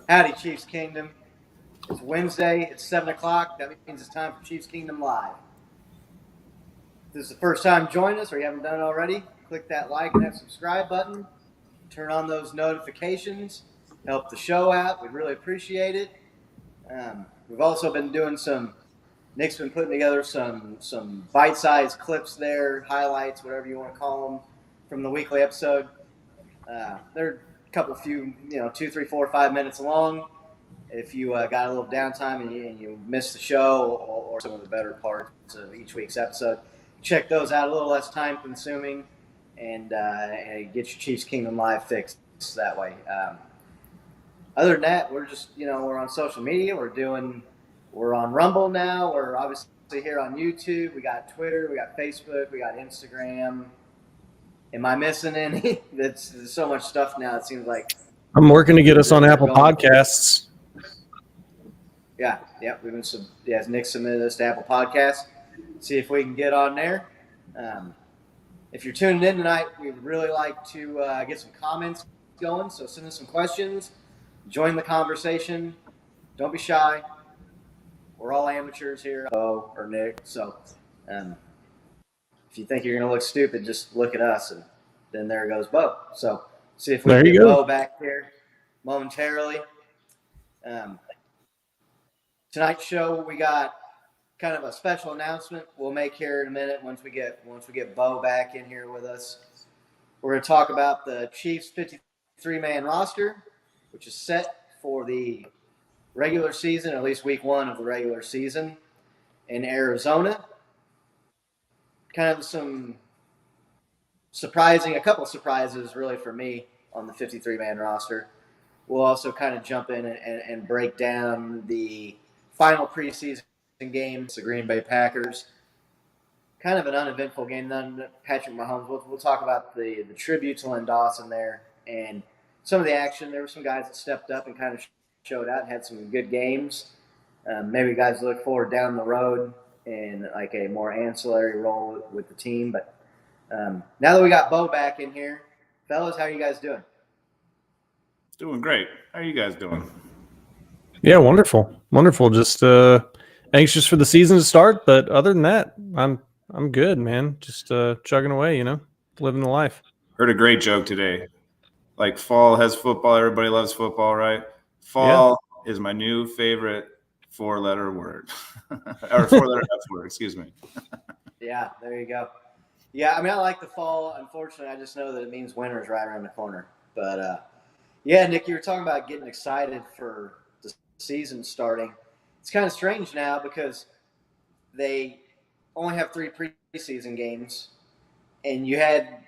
Howdy, Chiefs Kingdom. It's Wednesday. It's 7 o'clock. That means it's time for Chiefs Kingdom Live. If this is the first time joining us or you haven't done it already, click that like and that subscribe button. Turn on those notifications. Help the show out. We'd really appreciate it. We've also been doing Nick's been putting together some bite-sized clips there, highlights, whatever you want to call them, from the weekly episode. They're a couple few, 2, 3, 4, 5 minutes long. If you got a little downtime and you missed the show or some of the better parts of each week's episode, check those out. A little less time consuming, and get your Chiefs Kingdom Live fixed that way. Other than that, we're just we're on social media. We're on Rumble now. We're obviously here on YouTube. We got Twitter. We got Facebook. We got Instagram. Am I missing any? There's so much stuff now. It seems like I'm working to get us on Apple Podcasts. Yeah, we've been Nick submitted us to Apple Podcasts. See if we can get on there. If you're tuning in tonight, we'd really like to get some comments going. So send us some questions. Join the conversation. Don't be shy. We're all amateurs here, Bo or Nick. So if you think you're going to look stupid, just look at us, and then there goes Bo. So see if we can get Bo back here momentarily. Tonight's show, we got kind of a special announcement we'll make here in a minute once we get Bo back in here with us. We're going to talk about the Chiefs' 53-man roster, which is set for the regular season, at least week 1 of the regular season in Arizona. Kind of a couple surprises really for me on the 53-man roster. We'll also kind of jump in and break down the final preseason game, the Green Bay Packers. Kind of an uneventful game. Then Patrick Mahomes. We'll talk about the tribute to Len Dawson there and some of the action. There were some guys that stepped up and kind of showed out and had some good games. Maybe guys look forward down the road in like a more ancillary role with the team. But now that we got Bo back in here, fellas, how are you guys doing? Doing great. How are you guys doing? Yeah, wonderful. Just anxious for the season to start, but other than that, I'm good, man. Just chugging away, living the life. Heard a great joke today. Like fall has football, everybody loves football, right? Fall is my new favorite 4-letter word. Or 4-letter F word, excuse me. Yeah, there you go. Yeah, I mean, I like the fall. Unfortunately, I just know that it means winter's right around the corner. But, Nick, you were talking about getting excited for the season starting. It's kind of strange now because they only have 3 preseason games, and you had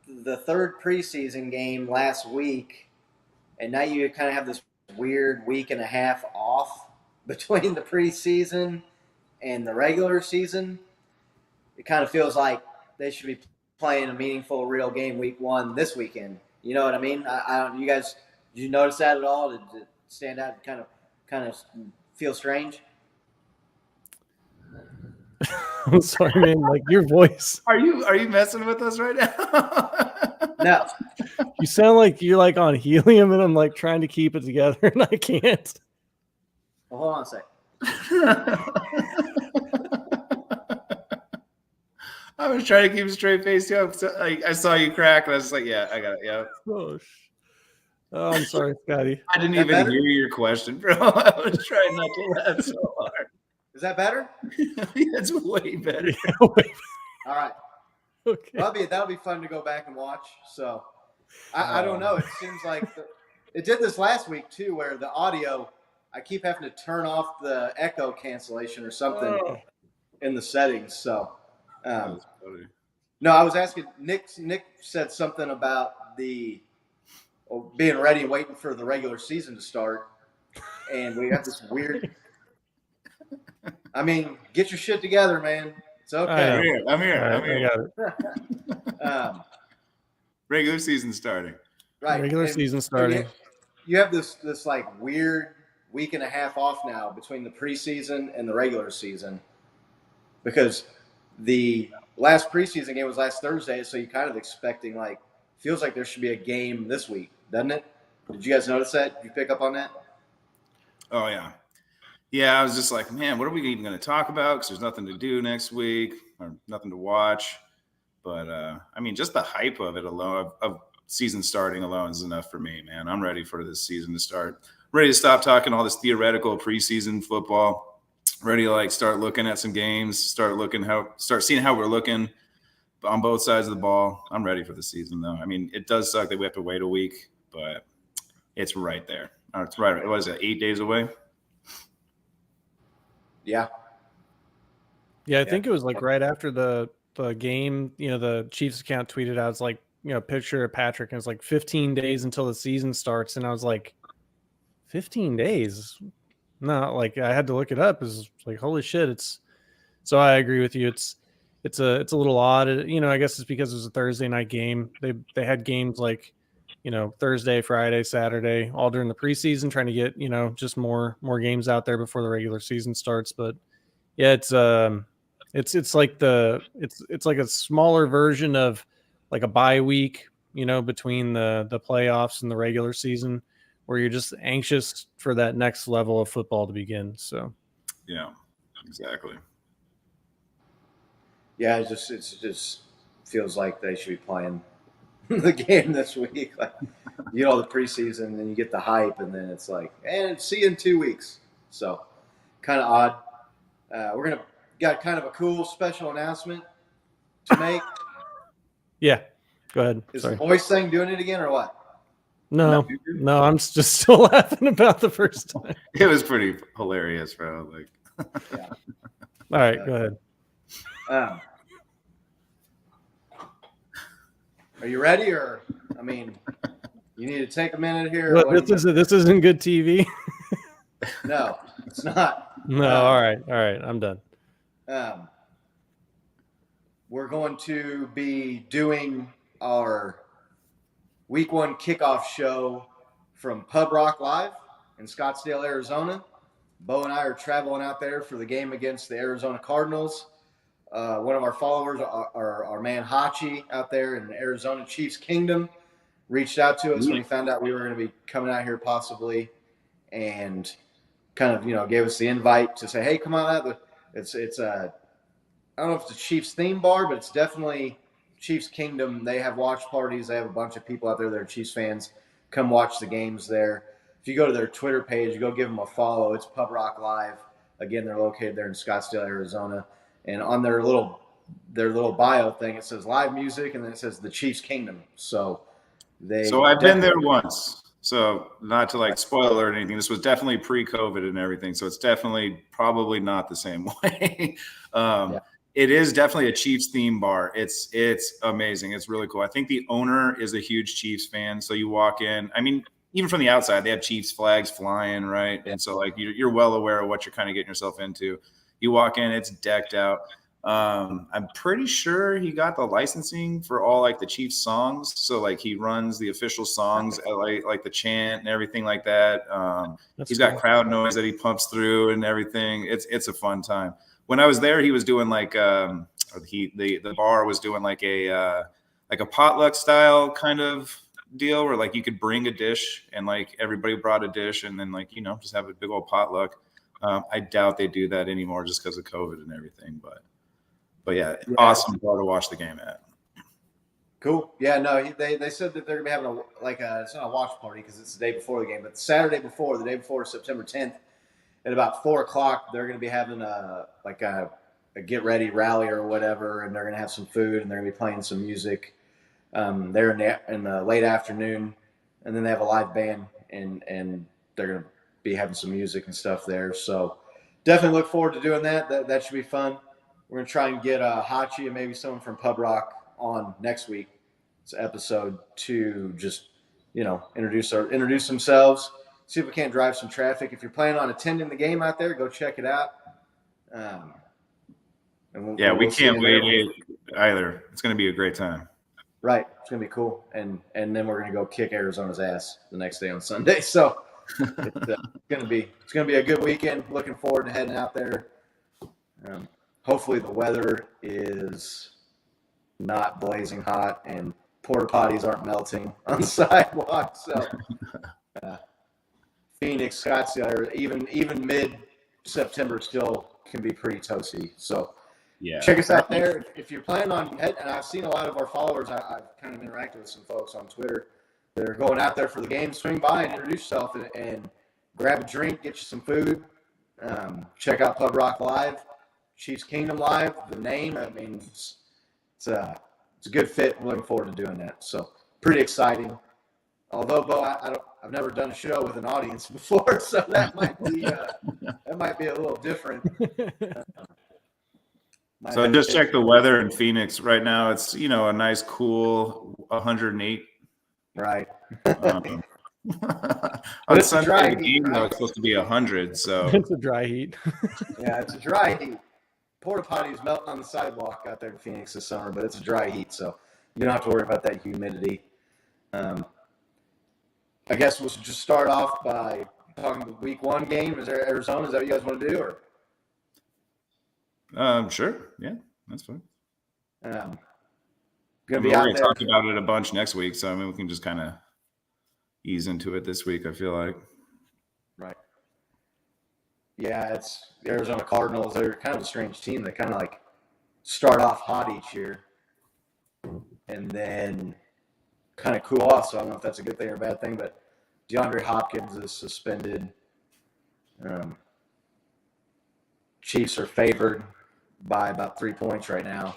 the 3rd preseason game last week, and now you kind of have this weird week and a half off between the preseason and the regular season. It kind of feels like they should be playing a meaningful, real game week 1 this weekend. You know what I mean? I don't. You guys, did you notice that at all? Did it stand out? Kind of feel strange? I'm sorry, man. Like your voice. Are you messing with us right now? No. You sound like you're like on helium, and I'm like trying to keep it together, and I can't. Well, hold on a sec. I was trying to keep a straight face too. I saw you crack, and I was just like, "Yeah, I got it." Yeah. Oh, I'm sorry, Scotty. I didn't even hear your question, bro. I was trying not to laugh so hard. Is that better? It's way better. Yeah, All right. Okay. That'll be fun to go back and watch. So I don't know. It seems like it did this last week too, where the audio, I keep having to turn off the echo cancellation or something in the settings. So no, I was asking Nick said something about being ready and waiting for the regular season to start, and we got this weird. I mean, get your shit together, man. It's okay. I'm here. I got it. Regular season starting. Right. Regular season starting. You have this like weird week and a half off now between the preseason and the regular season because the last preseason game was last Thursday, so you're kind of expecting feels like there should be a game this week, doesn't it? Did you guys notice that? Did you pick up on that? Oh yeah. Yeah, I was just like, man, what are we even going to talk about? Because there's nothing to do next week or nothing to watch. But I mean, just the hype of it alone, of season starting alone, is enough for me, man. I'm ready for this season to start. Ready to stop talking all this theoretical preseason football. Ready to like start looking at some games. Start seeing how we're looking on both sides of the ball. I'm ready for the season, though. I mean, it does suck that we have to wait a week, but it's right there. It's right. What is it? 8 days away. Yeah. Yeah, I think it was like right after the game, the Chiefs account tweeted out, it's like, picture of Patrick, and it's like 15 days until the season starts. And I was like, 15 days? No, like I had to look it up. It's like, holy shit. So I agree with you. It's a little odd. I guess it's because it was a Thursday night game. They had games like, Thursday, Friday, Saturday, all during the preseason, trying to get, just more games out there before the regular season starts. But yeah, it's like it's like a smaller version of like a bye week, between the playoffs and the regular season, where you're just anxious for that next level of football to begin. So yeah, exactly. Yeah, it just feels like they should be playing the game this week. Like, you get all the preseason, and then you get the hype, and then it's like, and see you in 2 weeks. So, kind of odd. We're got kind of a cool special announcement to make. yeah, go ahead. Is Sorry. the voice thing doing it again or what? No, I'm just still laughing about the first time. It was pretty hilarious, bro. Like, Yeah. All right, go ahead. Are you ready, or I mean, you need to take a minute here? Well, this isn't good TV. No, it's not. No, all right, I'm done. We're going to be doing our Week 1 kickoff show from Pub Rock Live in Scottsdale, Arizona. Bo and I are traveling out there for the game against the Arizona Cardinals. One of our followers, our man Hachi out there in Arizona Chiefs Kingdom, reached out to us when he found out we were going to be coming out here possibly, and kind of gave us the invite to say, hey, come on out. It's I don't know if it's a Chiefs theme bar, but it's definitely Chiefs Kingdom. They have watch parties. They have a bunch of people out there that are Chiefs fans. Come watch the games there. If you go to their Twitter page, you go give them a follow. It's Pub Rock Live. Again, they're located there in Scottsdale, Arizona. And on their little bio thing, it says live music, and then it says the Chiefs Kingdom. So I've been there once. So not to like spoil or anything, this was definitely pre-COVID and everything. So it's definitely probably not the same way. It is definitely a Chiefs theme bar. It's amazing. It's really cool. I think the owner is a huge Chiefs fan. So you walk in, I mean, even from the outside, they have Chiefs flags flying, right? And so like you're well aware of what you're kind of getting yourself into. You walk in, it's decked out. I'm pretty sure he got the licensing for all like the Chiefs songs. So like he runs the official songs at like the chant and everything like that. He's got crowd noise that he pumps through and everything. It's a fun time. When I was there, he was doing like the bar was doing like a potluck style kind of deal where like you could bring a dish and like everybody brought a dish and then like just have a big old potluck. I doubt they do that anymore just because of COVID and everything, but yeah, awesome bar to watch the game at. Cool. Yeah, no, they said that they're gonna be having it's not a watch party because it's the day before the game, but the Saturday before, the day before, September 10th, at about 4:00, they're gonna be having a get ready rally or whatever, and they're gonna have some food and they're gonna be playing some music. There in the late afternoon, and then they have a live band and they're gonna be having some music and stuff there. So definitely look forward to doing that. That should be fun. We're gonna try and get Hachi and maybe someone from Pub Rock on next week's episode to just introduce themselves. See if we can't drive some traffic. If you're planning on attending the game out there, go check it out. We can't wait either. It's gonna be a great time. Right, it's gonna be cool, and then we're gonna go kick Arizona's ass the next day on Sunday. So it's gonna be a good weekend. Looking forward to heading out there. Hopefully the weather is not blazing hot and porta potties aren't melting on the sidewalk. So Phoenix, Scottsdale, even mid-September still can be pretty toasty. So Yeah. check us out there. If you're planning on heading, and I've seen a lot of our followers, I've kind of interacted with some folks on Twitter that are going out there for the game. Swing by and introduce yourself and grab a drink, get you some food. Check out Pub Rock Live, Chiefs Kingdom Live. The name, I mean, it's a good fit. Looking forward to doing that. So pretty exciting. Although, Bo, I've never done a show with an audience before, so that might be a little different. So I just checked the weather in Phoenix right now. It's a nice cool 108. Right. On it's Sunday, dry the heat, game right? it's supposed to be 100. So It's a dry heat. Yeah, it's a dry heat. Porta potties melting on the sidewalk out there in Phoenix this summer, but it's a dry heat, so you don't have to worry about that humidity. I guess we'll just start off by talking the week 1 game. Is there Arizona? Is that what you guys want to do? Or sure. Yeah, that's fine. gonna We're be out going to there. talk about it a bunch next week, so I mean, we can just kind of ease into it this week, I feel like. Right. Yeah, it's the Arizona Cardinals. They're kind of a strange team. They kind of like start off hot each year and then kind of cool off. So I don't know if that's a good thing or a bad thing, but DeAndre Hopkins is suspended. Chiefs are favored by about 3 points right now,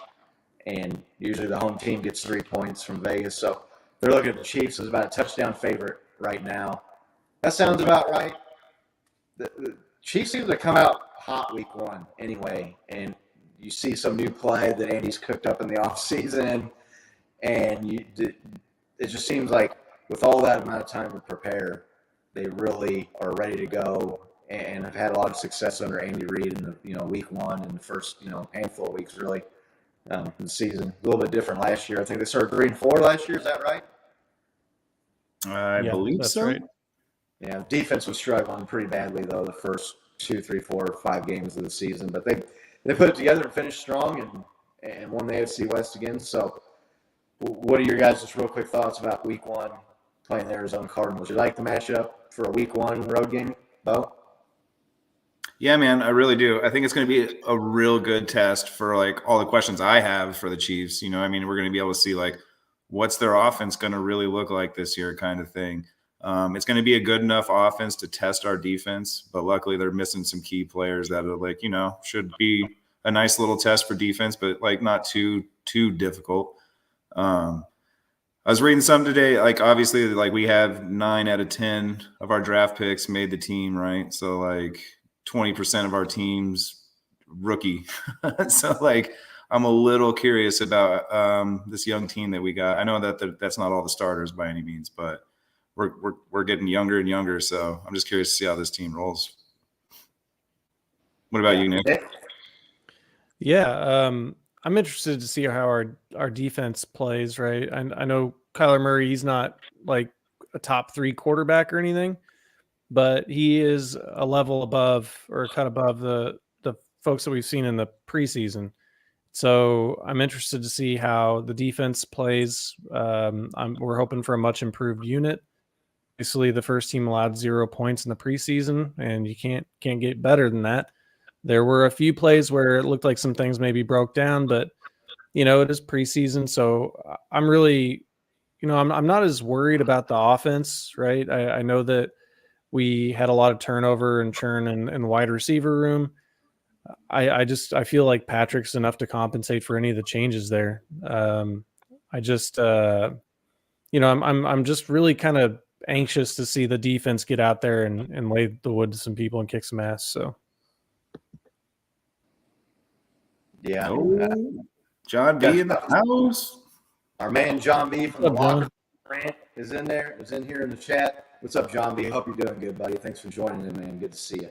and usually the home team gets 3 points from Vegas. So they're looking at the Chiefs as about a touchdown favorite right now. That sounds about right. The Chiefs seem to come out hot week 1 anyway, and you see some new play that Andy's cooked up in the offseason, and it just seems like with all that amount of time to prepare, they really are ready to go and have had a lot of success under Andy Reid in the week 1 and the first handful of weeks really in the season. A little bit different last year. I think they started 3-4 last year. Is that right? I believe that's so. right. Yeah, defense was struggling pretty badly though the first 2, 3, 4, 5 games of the season, but they put it together and finished strong and won the AFC West again. So, what are your guys' just real quick thoughts about week 1 playing the Arizona Cardinals? You like the matchup for a week 1 road game, Bo? Yeah, man, I really do. I think it's going to be a real good test for like all the questions I have for the Chiefs. I mean, we're going to be able to see like what's their offense going to really look like this year, kind of thing. It's going to be a good enough offense to test our defense, but luckily they're missing some key players that are like should be a nice little test for defense, but like not too difficult. I was reading some today, like obviously like we have 9 out of 10 of our draft picks made the team, right? So like 20% of our team's rookie. So like I'm a little curious about this young team that we got. I know that that's not all the starters by any means, but we're getting younger and younger. So I'm just curious to see how this team rolls. What about you, Nick? Yeah, I'm interested to see how our defense plays, right? I know Kyler Murray, he's not like a top 3 quarterback or anything, but he is a level above or cut above the folks that we've seen in the preseason. So I'm interested to see how the defense plays. We're hoping for a much improved unit. Obviously, the first team allowed 0 points in the preseason, and you can't get better than that. There were a few plays where it looked like some things maybe broke down, but it is preseason, so I'm really, I'm not as worried about the offense, right? I know that we had a lot of turnover and churn in the wide receiver room. I feel like Patrick's enough to compensate for any of the changes there. I'm just really kind of anxious to see the defense get out there and lay the wood to some people and kick some ass. So. Yeah. John B in the house. Our man John B from the What's up, Locker Rant is in there. Is in here in the chat. What's up, John B? Hope you're doing good, buddy. Thanks for joining in, man. Good to see you.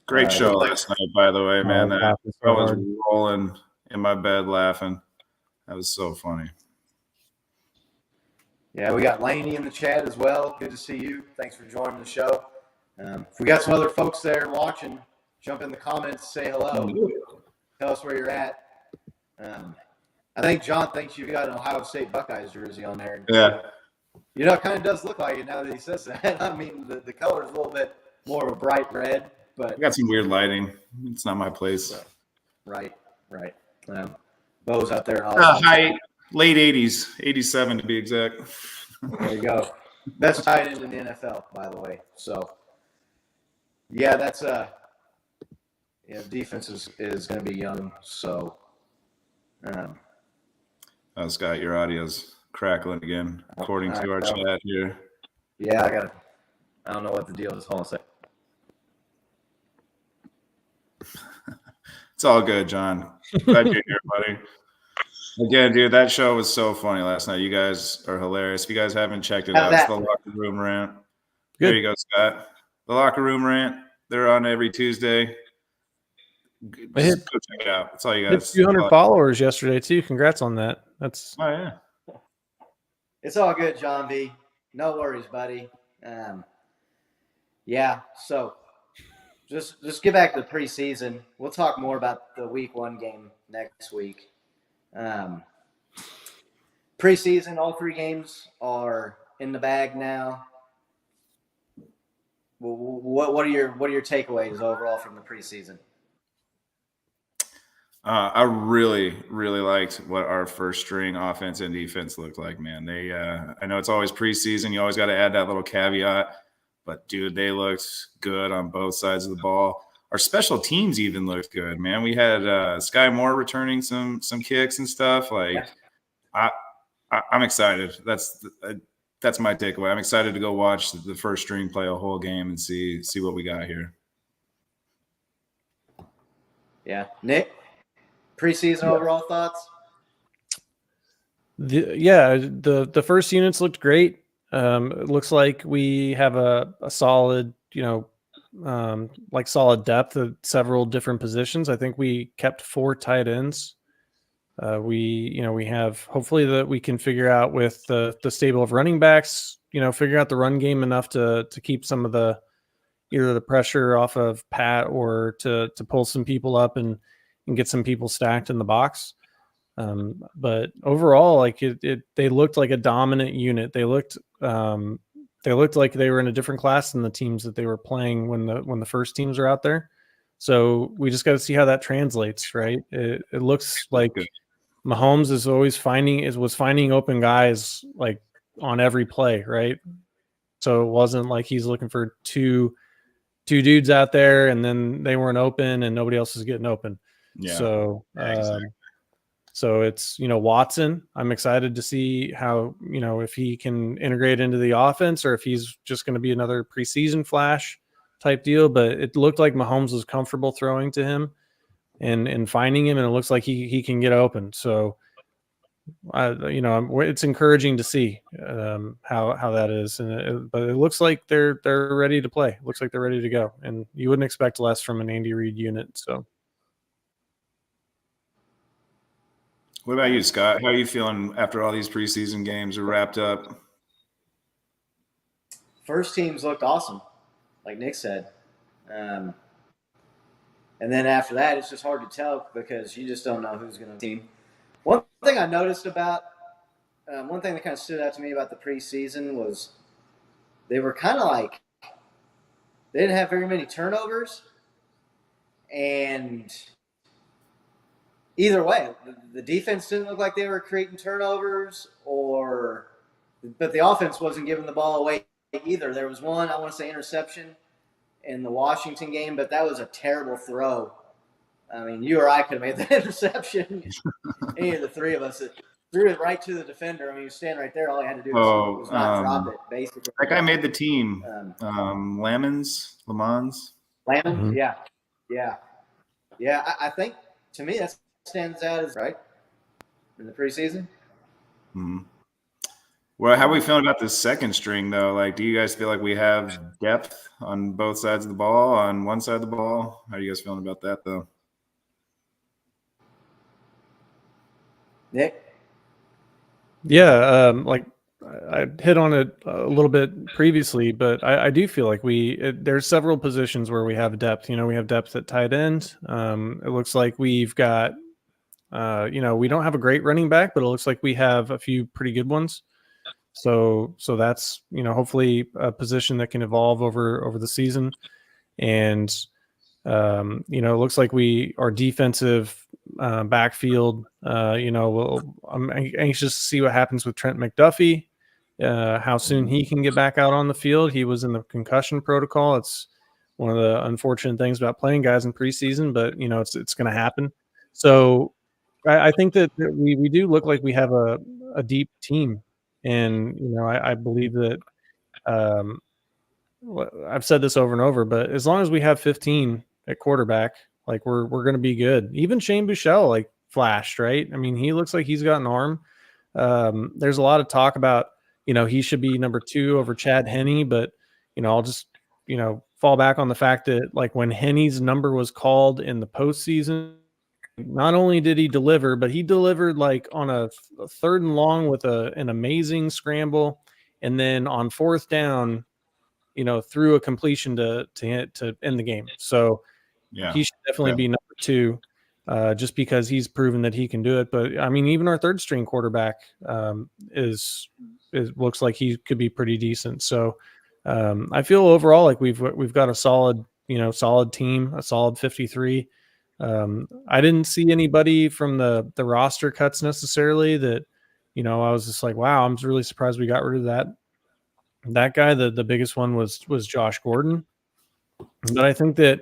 Great show last night, by the way, man. I was hard. rolling in my bed laughing. That was so funny. Yeah, we got Laney in the chat as well. Good to see you. Thanks for joining the show. If we got some other folks there watching, jump in the comments, say hello. Tell us where you're at. I think John thinks you've got an Ohio State Buckeyes jersey on there. Yeah. It kind of does look like it now that he says that. I mean, the color is a little bit more of a bright red, but I got some weird lighting. It's not my place. Right. Bo's out there in Austin. Late 80s, 87 to be exact. There you go. Best tight end in the NFL, by the way. So, yeah, that's defense is going to be young. So, Scott, your audio's crackling again, according to our chat here. Yeah, I don't know what the deal is. Hold on a second. It's all good, John. Glad you're here, buddy. Again, dude, that show was so funny last night. You guys are hilarious. If you guys haven't checked it out, it's the Locker Room Rant. Good. There you go, Scott. The Locker Room Rant. They're on every Tuesday. Just go check it out. That's all you guys. 200 followers yesterday too. Congrats on that. That's It's all good, John V. No worries, buddy. So just get back to the preseason. We'll talk more about the week 1 game next week. Preseason, all 3 games are in the bag now. What are your takeaways overall from the preseason? I really, really liked what our first string offense and defense looked like, man. They, I know it's always preseason. You always got to add that little caveat, but dude, they looked good on both sides of the ball. Our special teams even looked good, man. We had Sky Moore returning some kicks and stuff. I'm excited. That's my takeaway. I'm excited to go watch the first string play a whole game and see what we got here. Yeah, Nick. Preseason overall thoughts? The first units looked great. It looks like we have a solid, solid depth at several different positions. I think we kept 4 tight ends. We have hopefully that we can figure out with the stable of running backs, figure out the run game enough to keep some of either the pressure off of Pat or to pull some people up and get some people stacked in the box. But overall, they looked like a dominant unit. They looked like they were in a different class than the teams that they were playing when the first teams are out there. So we just got to see how that translates, right? It looks like Mahomes was finding open guys like on every play, right? So it wasn't like he's looking for two dudes out there and then they weren't open and nobody else is getting open. Yeah. So, exactly. So it's, Watson. I'm excited to see how, if he can integrate into the offense or if he's just going to be another preseason flash type deal. But it looked like Mahomes was comfortable throwing to him and finding him, and it looks like he can get open. So, it's encouraging to see how that is. But it looks like they're ready to play. It looks like they're ready to go, and you wouldn't expect less from an Andy Reid unit. So. What about you, Scott? How are you feeling after all these preseason games are wrapped up? First teams looked awesome, like Nick said. And then after that, it's just hard to tell because you just don't know who's going to team. One thing I noticed about one thing that kind of stood out to me about the preseason was they were kind of like they didn't have very many turnovers, and either way, the defense didn't look like they were creating turnovers, but the offense wasn't giving the ball away either. There was one, I want to say, interception in the Washington game, but that was a terrible throw. I mean, you or I could have made that interception. Any of the three of us threw it right to the defender. I mean, he was standing right there. All he had to do was not drop it, basically. That guy made the team. Lamons? Mm-hmm. Yeah. I think, to me, that stands out as right in the preseason. Mm-hmm. Well, how are we feeling about the second string, though? Like, do you guys feel like we have depth on both sides of the ball, on one side of the ball? How are you guys feeling about that, though? Nick? Yeah, I hit on it a little bit previously, but I do feel like there's several positions where we have depth. We have depth at tight end. It looks like we've got, we don't have a great running back, but it looks like we have a few pretty good ones. So that's, hopefully a position that can evolve over the season. And, it looks like our defensive backfield, I'm anxious to see what happens with Trent McDuffie, how soon he can get back out on the field. He was in the concussion protocol. It's one of the unfortunate things about playing guys in preseason, but it's going to happen. So I think that we do look like we have a deep team, and I believe that I've said this over and over, but as long as we have 15 at quarterback, like we're going to be good. Even Shane Buechele like flashed, right? I mean, he looks like he's got an arm. There's a lot of talk about he should be number 2 over Chad Henne, but I'll just fall back on the fact that like when Henne's number was called in the postseason, not only did he deliver, but he delivered like on a 3rd and long with an amazing scramble, and then on 4th down, threw a completion to end the game. So he should definitely be number 2, just because he's proven that he can do it. But I mean, even our 3rd string quarterback looks like he could be pretty decent. So I feel overall like we've got a solid team, a solid 53. I didn't see anybody from the roster cuts necessarily that, I was just like, wow, I'm really surprised we got rid of that guy. The biggest one was Josh Gordon. But I think that,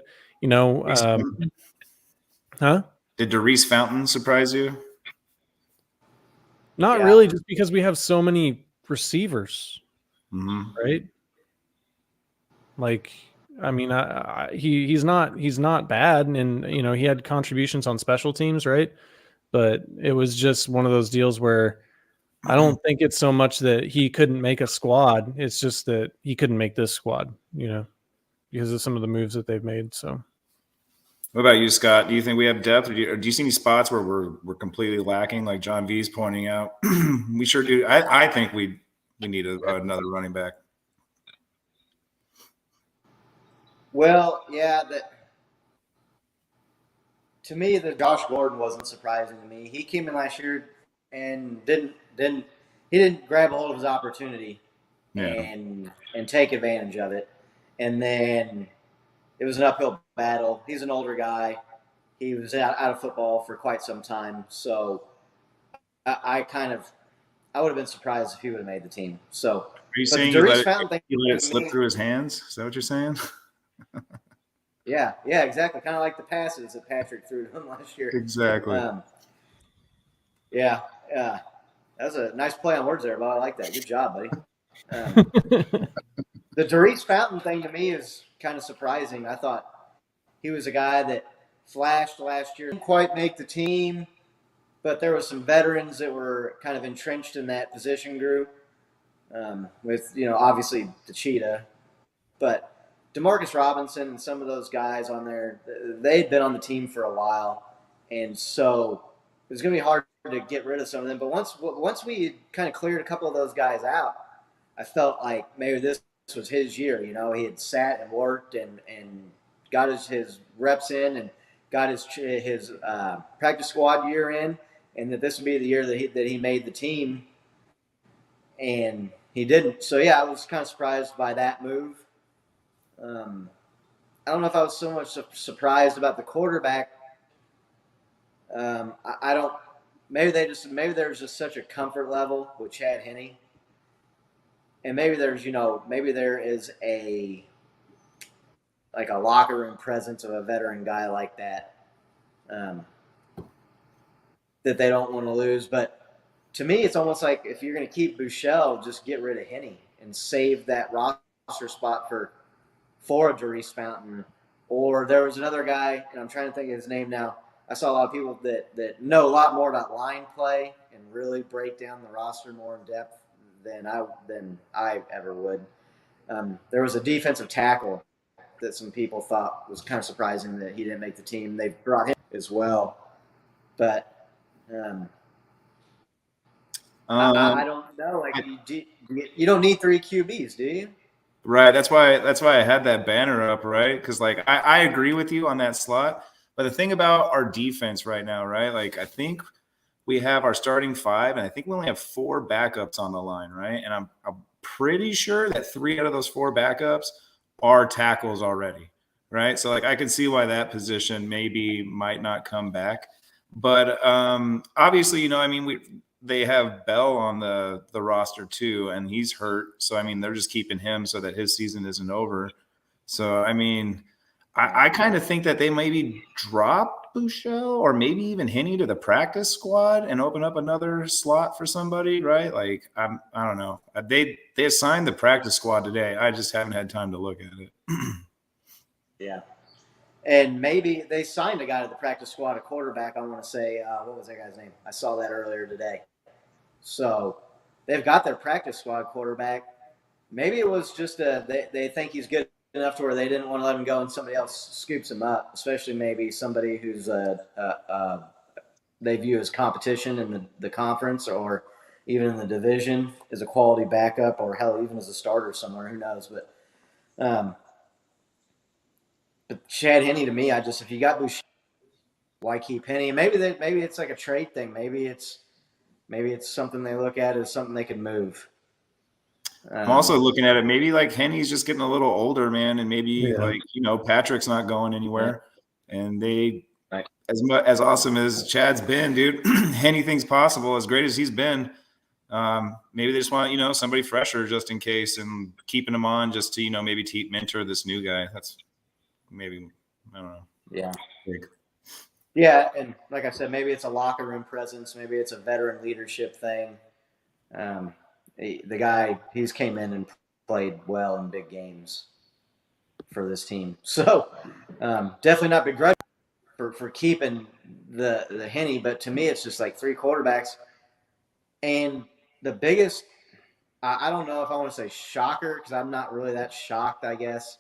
Did Darius Fountain surprise you? Not really, just because we have so many receivers, right? Like, I mean, he's not bad, and he had contributions on special teams, right? But it was just one of those deals where I don't think it's so much that he couldn't make a squad; it's just that he couldn't make this squad, because of some of the moves that they've made. So, what about you, Scott? Do you think we have depth, or do you see any spots where we're completely lacking, like John V's pointing out? We sure do. I think we need another running back. Well, yeah, to me, the Josh Gordon wasn't surprising to me. He came in last year and didn't grab a hold of his opportunity and take advantage of it. And then it was an uphill battle. He's an older guy. He was out of football for quite some time. So I would have been surprised if he would have made the team. So, are you saying you let it slip through his hands? Is that what you're saying? Yeah, exactly. Kind of like the passes that Patrick threw to him last year. Exactly. That was a nice play on words there, Bob. I like that. Good job, buddy. The Darius Fountain thing to me is kind of surprising. I thought he was a guy that flashed last year. Didn't quite make the team, but there were some veterans that were kind of entrenched in that position group with, obviously the Cheetah. But Demarcus Robinson and some of those guys on there, they'd been on the team for a while. And so it was going to be hard to get rid of some of them. But once we kind of cleared a couple of those guys out, I felt like maybe this was his year. He had sat and worked and got his reps in and got his practice squad year in, and that this would be the year that he made the team, and he didn't. So yeah, I was kind of surprised by that move. I don't know if I was so much surprised about the quarterback. I don't. Maybe there's just such a comfort level with Chad Henne, and maybe there is a locker room presence of a veteran guy like that that they don't want to lose. But to me, it's almost like if you're going to keep Buechele, just get rid of Henne and save that roster spot for a Darius Fountain. Or there was another guy, and I'm trying to think of his name now. I saw a lot of people that know a lot more about line play and really break down the roster more in depth than I ever would. There was a defensive tackle that some people thought was kind of surprising that he didn't make the team. They brought him as well. But I don't know. Like you don't need 3 QBs, do you? Right. That's why I had that banner up, right? Because like I agree with you on that slot. But the thing about our defense right now, right? Like I think we have our starting 5, and I think we only have 4 backups on the line, right? And I'm pretty sure that 3 out of those 4 backups are tackles already, right? So like I can see why that position might not come back. But obviously, I mean, they have Bell on the roster too, and he's hurt. So I mean, they're just keeping him so that his season isn't over. So I mean, I kind of think that they maybe drop Bouchel or maybe even Henney to the practice squad and open up another slot for somebody, right? Like I don't know. They assigned the practice squad today. I just haven't had time to look at it. Yeah. And maybe they signed a guy to the practice squad, a quarterback. I want to say, what was that guy's name? I saw that earlier today. So they've got their practice squad quarterback. Maybe it was just they think he's good enough to where they didn't want to let him go and somebody else scoops him up, especially maybe somebody who's they view as competition in the conference or even in the division as a quality backup or hell, even as a starter somewhere. Who knows? But Chad Henne, to me, if you got Boucher, why keep Henne? Maybe it's like a trade thing. Maybe it's something they look at as something they can move. I'm also looking at it. Maybe like Henny's just getting a little older, man, and maybe Patrick's not going anywhere, and they as awesome as Chad's been, dude. Anything's possible. As great as he's been, maybe they just want somebody fresher just in case, and keeping him on just to maybe mentor this new guy. That's maybe I don't know. Yeah. Yeah, and like I said, maybe it's a locker room presence. Maybe it's a veteran leadership thing. The guy, he's came in and played well in big games for this team. So definitely not begrudging for keeping the Henne, but to me it's just like 3 quarterbacks. And the biggest, I don't know if I want to say shocker, because I'm not really that shocked, I guess.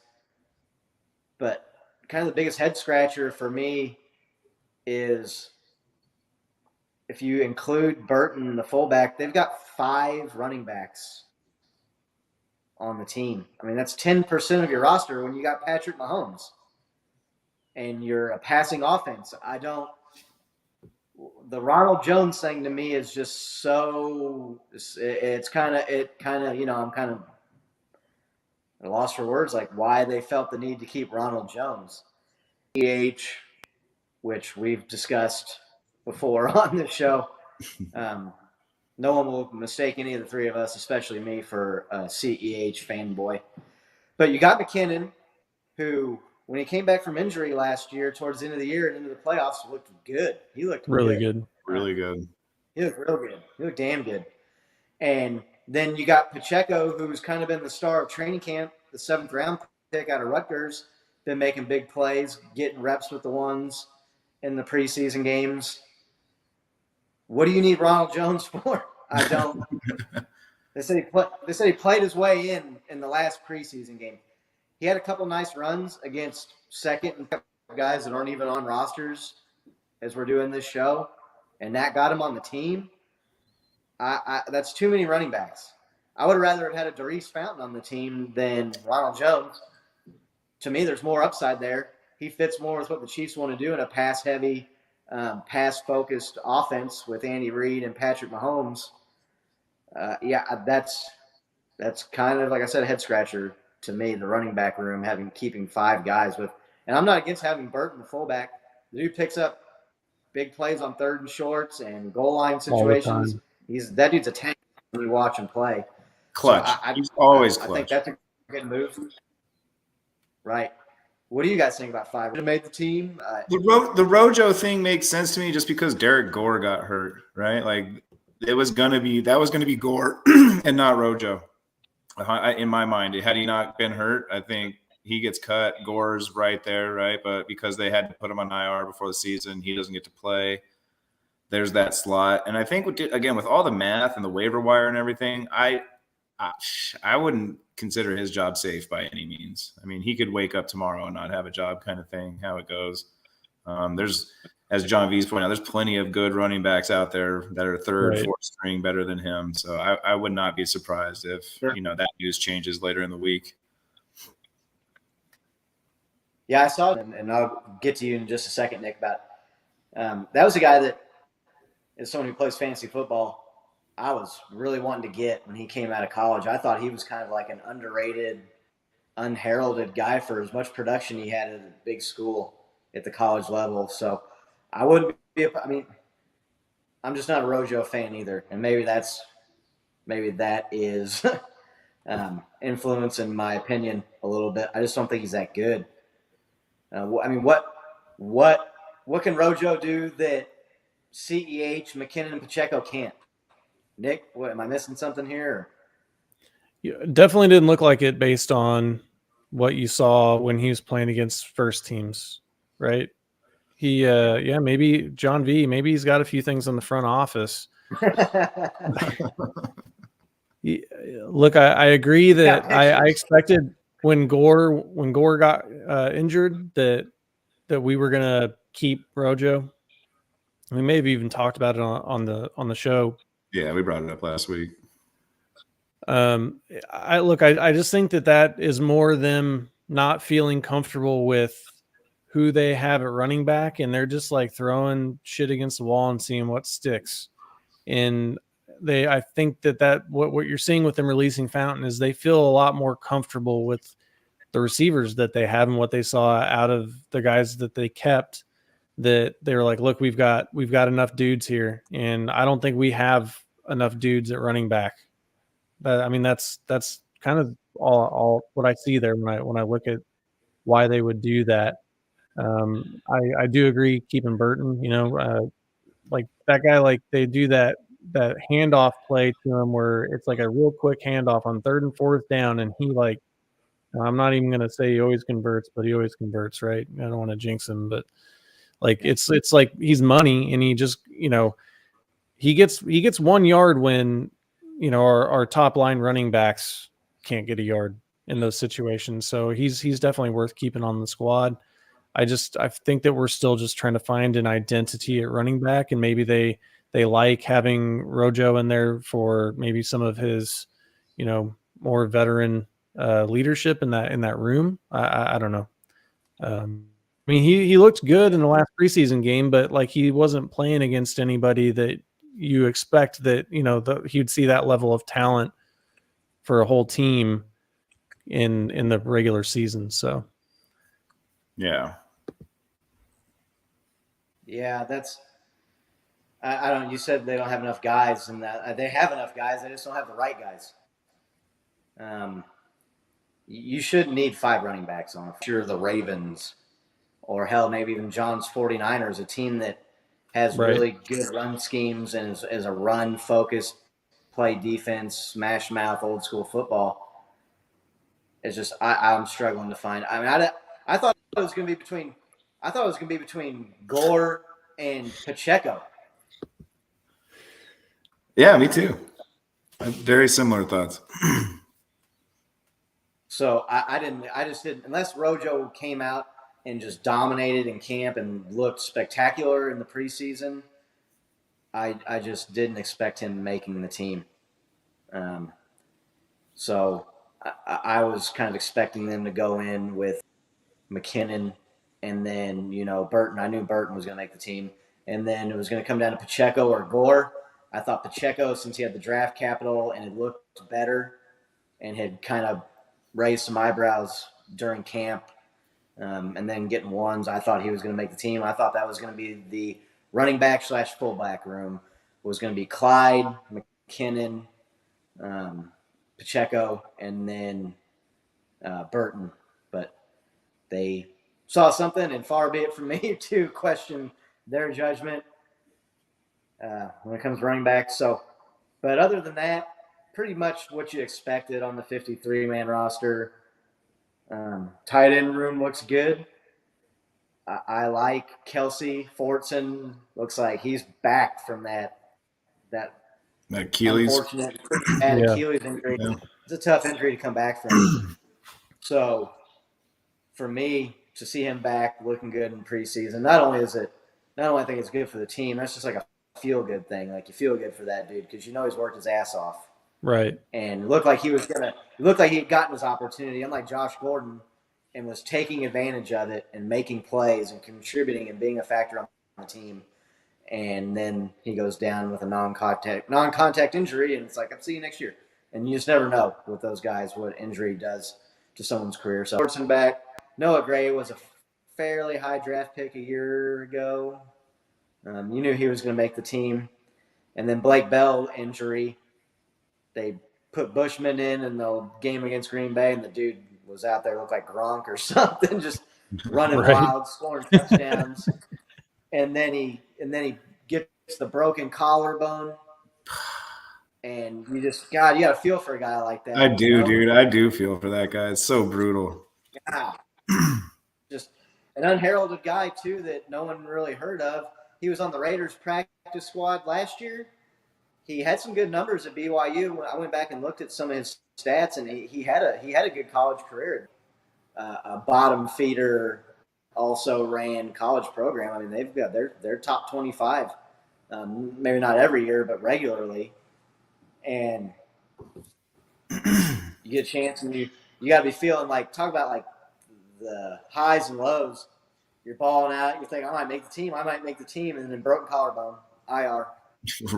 But kind of the biggest head scratcher for me is if you include Burton, the fullback, they've got 5 running backs on the team. I mean, that's 10% of your roster when you got Patrick Mahomes and you're a passing offense. The Ronald Jones thing to me is just so, I'm kind of at a loss for words, like why they felt the need to keep Ronald Jones. Which we've discussed before on the show. No one will mistake any of the 3 of us, especially me, for a CEH fanboy. But you got McKinnon, who, when he came back from injury last year, towards the end of the year and into the playoffs, looked good. He looked really good. Really good. He looked real good. He looked damn good. And then you got Pacheco, who's kind of been the star of training camp, the 7th round pick out of Rutgers, been making big plays, getting reps with the ones in the preseason games. What do you need Ronald Jones for? I don't. They said he played his way in the last preseason game. He had a couple nice runs against second and guys that aren't even on rosters as we're doing this show, and that got him on the team. That's too many running backs. I would have rather have had a Darius Fountain on the team than Ronald Jones. To me, there's more upside there. He fits more with what the Chiefs want to do in a pass-heavy, pass-focused offense with Andy Reid and Patrick Mahomes. That's kind of, like I said, a head-scratcher to me, the running back room, keeping 5 guys with. And I'm not against having Burton, the fullback. The dude picks up big plays on 3rd and shorts and goal line situations. That dude's a tank when you watch him play. Clutch. So he's always clutch. I think that's a good move. Right. What do you guys think about 5? Who made the team? The Rojo thing makes sense to me just because Derek Gore got hurt, right? Like that was gonna be Gore and not Rojo. In my mind, had he not been hurt, I think he gets cut. Gore's right there, right? But because they had to put him on IR before the season, he doesn't get to play. There's that slot, and I think with all the math and the waiver wire and everything, I wouldn't consider his job safe by any means. I mean, he could wake up tomorrow and not have a job, kind of thing. How it goes. There's, as John V's pointed out, there's plenty of good running backs out there that are 3rd, 4th string better than him. So I would not be surprised if that news changes later in the week. Yeah, I saw it, and I'll get to you in just a second, Nick. About that was a guy that as someone who plays fantasy football, I was really wanting to get when he came out of college. I thought he was kind of like an underrated, unheralded guy for as much production he had at a big school at the college level. So I wouldn't be. I mean, I'm just not a Rojo fan either, and maybe that is influencing my opinion a little bit. I just don't think he's that good. I mean, what can Rojo do that CEH, McKinnon, and Pacheco can't? Nick, what am I missing something here? Yeah, definitely didn't look like it based on what you saw when he was playing against first teams, right? He, maybe John V. Maybe he's got a few things in the front office. Look, I agree that I expected when Gore got injured that we were gonna keep Rojo. We may have even talked about it on the show. Yeah, we brought it up last week. I just think that is more them not feeling comfortable with who they have at running back, and they're just like throwing shit against the wall and seeing what sticks. And I think that what you're seeing with them releasing Fountain is they feel a lot more comfortable with the receivers that they have and what they saw out of the guys that they kept, that they were like, look, we've got enough dudes here, and I don't think we have enough dudes at running back. I mean, that's kind of all what I see there when I look at why they would do that. I do agree keeping Burton, like that guy, like they do that handoff play to him where it's like a real quick handoff on 3rd and 4th down, and he like, I'm not even gonna say he always converts, but he always converts, right? I don't want to jinx him, but like it's like he's money, and he just he gets 1 yard when our top line running backs can't get a yard in those situations. So he's definitely worth keeping on the squad. I think that we're still just trying to find an identity at running back, and maybe they like having Rojo in there for maybe some of his, more veteran leadership in that room. I don't know. I mean, he looked good in the last preseason game, but like he wasn't playing against anybody that you expect that he'd see that level of talent for a whole team in the regular season. So yeah. Yeah, I don't. You said they don't have enough guys, and that they have enough guys. They just don't have the right guys. You shouldn't need 5 running backs on. If you're the Ravens, or hell, maybe even John's 49ers, a team that has really good run schemes and is a run-focused, play defense, smash mouth, old school football. It's just I'm struggling to find. I mean, I thought it was going to be between Gore and Pacheco. Yeah, me too. Very similar thoughts. So I just didn't, unless Rojo came out and just dominated in camp and looked spectacular in the preseason, I just didn't expect him making the team. So I was kind of expecting them to go in with McKinnon and then, Burton. I knew Burton was going to make the team. And then it was going to come down to Pacheco or Gore. I thought Pacheco, since he had the draft capital and it looked better and had kind of raised some eyebrows during camp, and then getting ones, I thought he was going to make the team. I thought that was going to be the running back / fullback room was going to be Clyde, McKinnon, Pacheco, and then Burton. But they saw something, and far be it from me to question their judgment when it comes to running back. So, but other than that, pretty much what you expected on the 53-man roster. Tight end room looks good. I like Kelsey Fortson. Looks like he's back from that Achilles. Unfortunate Achilles injury. Yeah. It's a tough injury to come back from. So, for me to see him back looking good in preseason, not only I think it's good for the team. That's just like a feel good thing. Like you feel good for that dude because he's worked his ass off. Right. And looked like he had gotten his opportunity, unlike Josh Gordon, and was taking advantage of it and making plays and contributing and being a factor on the team. and then he goes down with a non-contact injury, and it's like, I'll see you next year. And you just never know with those guys what injury does to someone's career. So Sportsman back. Noah Gray was a fairly high draft pick a year ago. You knew he was going to make the team. And then Blake Bell injury. They put Bushman in the game against Green Bay, and the dude was out there, looked like Gronk or something, just running wild, scoring touchdowns. And then he gets the broken collarbone. And you just, God, you got to feel for a guy like that. I do, dude. I do feel for that guy. It's so brutal. Yeah. Just an unheralded guy, too, that no one really heard of. He was on the Raiders practice squad last year. He had some good numbers at BYU. I went back and looked at some of his stats, and he had a good college career. A bottom feeder, also ran college program. I mean, they've got their top 25, maybe not every year, but regularly. And you get a chance, and you got to be feeling like, talk about like the highs and lows. You're balling out. You think, I might make the team, and then broken collarbone, IR.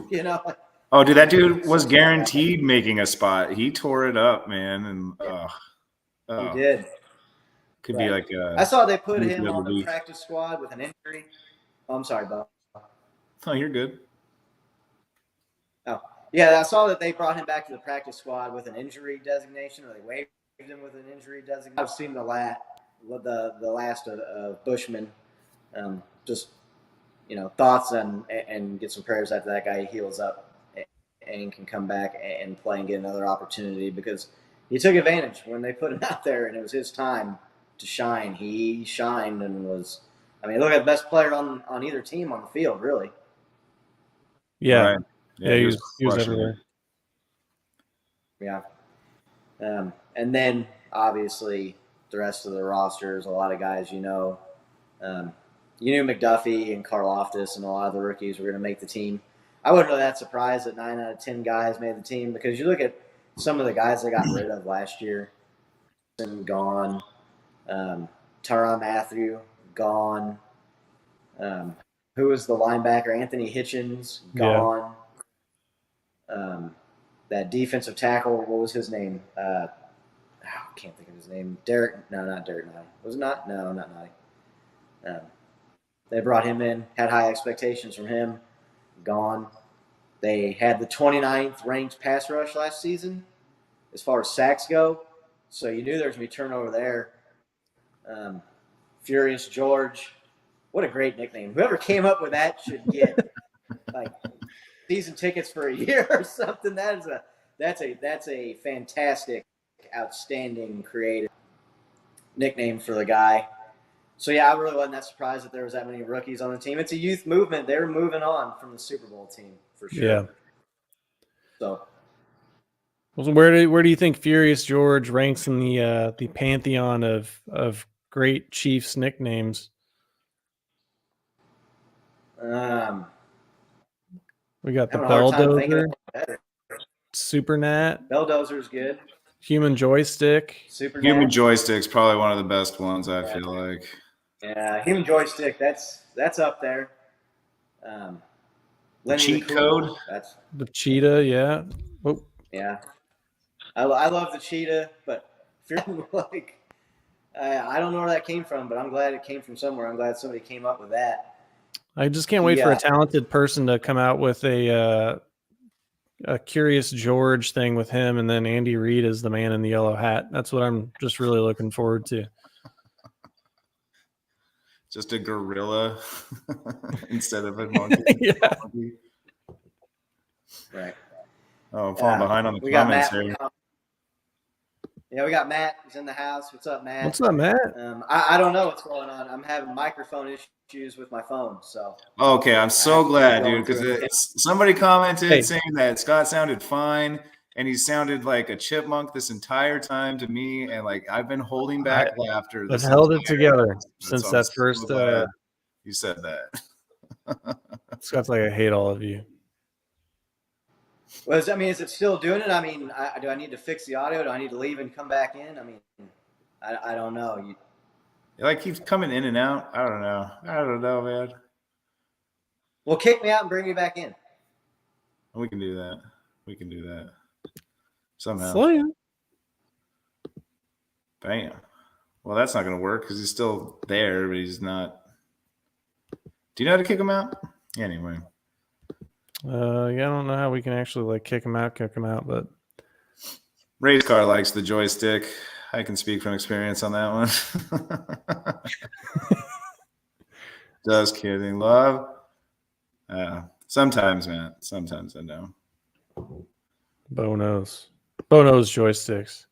You know. Oh, dude, that dude was guaranteed making a spot. He tore it up, man, and he did. Could be like I saw they put him on the practice squad with an injury. Oh, I'm sorry, Bob. Oh, you're good. Oh, yeah, I saw that they brought him back to the practice squad with an injury designation, or they waived him with an injury designation. I've seen the last of Bushman. Just, thoughts and get some prayers after that guy heals up and can come back and play and get another opportunity, because he took advantage when they put him out there, and it was his time to shine. He shined and was, look at the best player on either team on the field, really. Yeah. Right. Yeah, he was everywhere. Yeah. And then obviously the rest of the rosters, a lot of guys, you knew McDuffie and Karlaftis and a lot of the rookies were going to make the team. I wasn't really that surprised that 9 out of 10 guys made the team, because you look at some of the guys they got rid of last year. Gone. Tyrann Mathieu, gone. Who was the linebacker? Anthony Hitchens, gone. Yeah. That defensive tackle, what was his name? I can't think of his name. Not Derek Nye. Was it not? No, not Nye. They brought him in, had high expectations from him, gone. They had the 29th ranked pass rush last season as far as sacks go, so you knew there was going to be turnover there. Furious George, what a great nickname. Whoever came up with that should get season tickets for a year or something. That's a fantastic, outstanding, creative nickname for the guy. So yeah, I really wasn't that surprised that there was that many rookies on the team. It's a youth movement. They're moving on from the Super Bowl team for sure. Yeah. So where do you think Furious George ranks in the pantheon of great Chiefs nicknames? We got the Belldozer, Super Nat. Belldozer's good. Human Joystick. Human Joystick's probably one of the best ones, I feel like. Yeah, Human Joystick, that's up there. The cheat code. That's the cheetah, yeah. Oh. Yeah. I love the cheetah, but I don't know where that came from, but I'm glad it came from somewhere. I'm glad somebody came up with that. I just can't wait for a talented person to come out with a Curious George thing with him, and then Andy Reid is the man in the yellow hat. That's what I'm just really looking forward to. Just a gorilla instead of a monkey. Yeah. Right. Oh, I'm falling behind on the comments here. Yeah, we got Matt. He's in the house. What's up, Matt? What's up, Matt? I don't know what's going on. I'm having microphone issues with my phone. So. Okay, I'm so glad, dude, because somebody commented saying that Scott sounded fine, and he sounded like a chipmunk this entire time to me, and I've been holding back laughter. I've held it together since that first. You said that. Scott's like, I hate all of you. Well, is it still doing it? Do I need to fix the audio? Do I need to leave and come back in? I don't know. It keeps coming in and out. I don't know, man. Well, kick me out and bring me back in. We can do that. We can do that somehow. Slam. Bam. Well, that's not going to work because he's still there, but he's not. Do you know how to kick him out? Anyway. Yeah, I don't know how we can actually like kick him out, but Ray's car likes the joystick. I can speak from experience on that one. Just kidding, love. Sometimes, man. Sometimes I know. Bono's joysticks.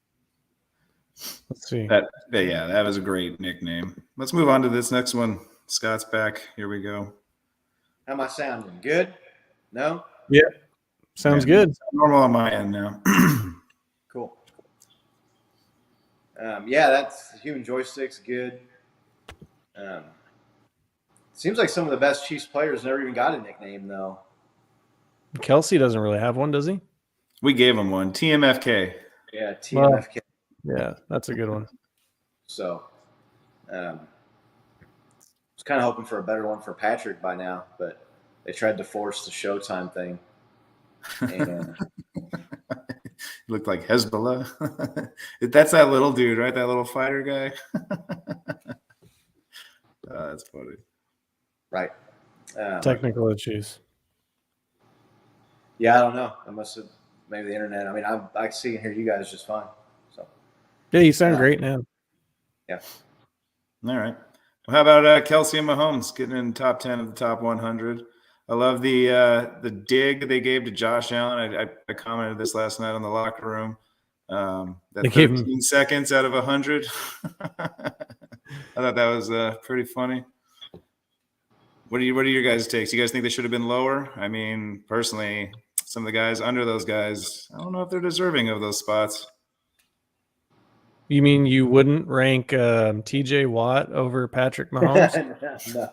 Let's see. That was a great nickname. Let's move on to this next one. Scott's back. Here we go. How am I sounding? Good? No? Yeah. Sounds good. Normal on my end now. Cool. That's human joysticks. Good. Seems like some of the best Chiefs players never even got a nickname, though. Kelsey doesn't really have one, does he? We gave him one. TMFK. Yeah, TMFK. Yeah, that's a good one. So, I was kind of hoping for a better one for Patrick by now, but they tried to force the Showtime thing. And looked like Hezbollah. That's that little dude, right? That little fighter guy. That's funny. Right. Technical issues. Yeah, I don't know. I must have maybe the internet. I mean, I see and hear you guys just fine. So. Yeah, you sound great now. Yeah. All right. Well, how about Kelsey and Mahomes getting in the top 10 of the top 100? I love the dig they gave to Josh Allen. I commented this last night on the locker room. That 13 seconds out of 100. I thought that was pretty funny. What are your guys' takes? You guys think they should have been lower? I mean, personally, some of the guys under those guys, I don't know if they're deserving of those spots. You mean you wouldn't rank TJ Watt over Patrick Mahomes? No.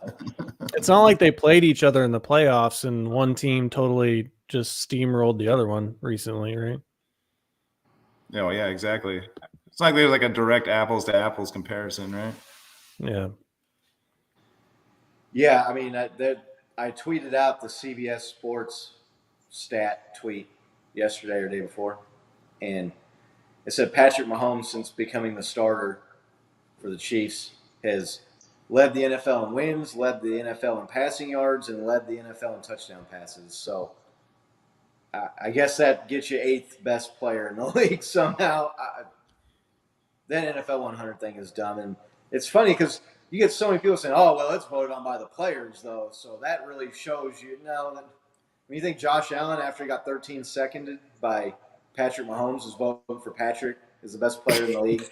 It's not like they played each other in the playoffs and one team totally just steamrolled the other one recently, right? Oh, yeah, exactly. It's not like there's like a direct apples to apples comparison, right? Yeah. Yeah, I mean, I tweeted out the CBS Sports stat tweet yesterday or day before, and it said Patrick Mahomes, since becoming the starter for the Chiefs, has led the NFL in wins, led the NFL in passing yards, and led the NFL in touchdown passes. So I guess that gets you 8th best player in the league somehow. That NFL 100 thing is dumb, and it's funny because you get so many people saying, "Oh, well, it's voted on by the players, though." So that really shows you. No, when you think Josh Allen, after he got 13 seconded by Patrick Mahomes, is voting for Patrick as the best player in the league.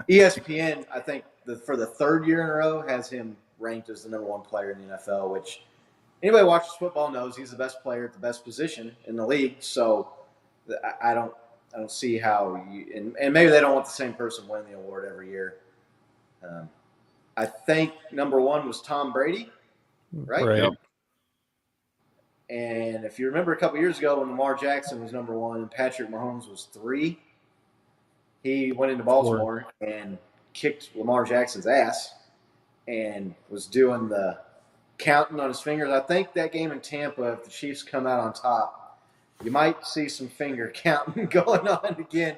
ESPN, I think, for the 3rd year in a row, has him ranked as the number 1 player in the NFL, which anybody who watches football knows he's the best player at the best position in the league. So I don't see how you – and maybe they don't want the same person winning the award every year. I think number 1 was Tom Brady, right? Right. And if you remember a couple years ago when Lamar Jackson was number 1 and Patrick Mahomes was 3, he went into Baltimore and kicked Lamar Jackson's ass and was doing the counting on his fingers. I think that game in Tampa, if the Chiefs come out on top, you might see some finger counting going on again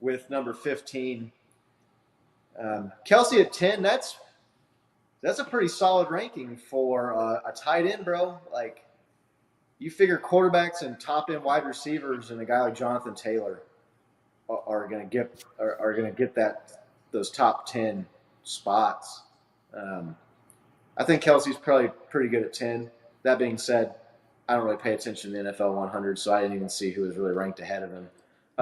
with number 15. Kelsey at 10, that's a pretty solid ranking for a tight end, bro. Like, you figure quarterbacks and top end wide receivers and a guy like Jonathan Taylor are going to get those top 10 spots. I think Kelsey's probably pretty good at 10. That being said, I don't really pay attention to the NFL 100, so I didn't even see who was really ranked ahead of him.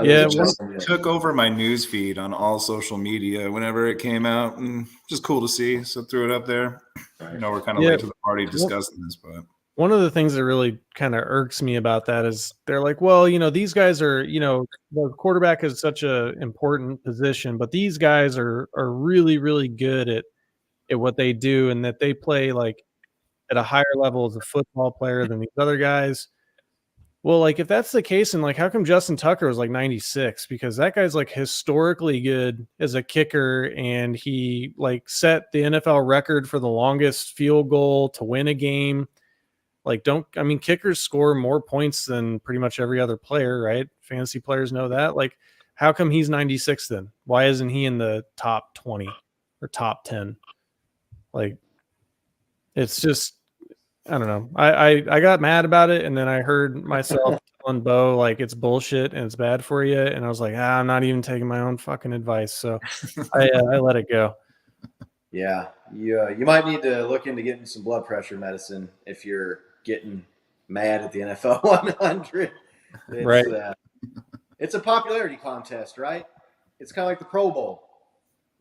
Yeah, it took over my news feed on all social media whenever it came out, and just cool to see. So threw it up there. I know we're kind of late to the party discussing this, but one of the things that really kind of irks me about that is they're like, well, these guys are, the quarterback is such an important position, but these guys are really, really good at what they do, and that they play like at a higher level as a football player than these other guys. Well, like, if that's the case, and like, how come Justin Tucker was like 96? Because that guy's like historically good as a kicker, and he like set the NFL record for the longest field goal to win a game. Like, kickers score more points than pretty much every other player, right? Fantasy players know that. Like, how come he's 96 then? Why isn't he in the top 20 or top 10? Like, it's just, I don't know. I got mad about it, and then I heard myself telling Bo, like, it's bullshit and it's bad for you. And I was like, I'm not even taking my own fucking advice. So I let it go. Yeah, you might need to look into getting some blood pressure medicine if you're getting mad at the NFL 100. Right. It's a popularity contest, right? It's kind of like the Pro Bowl.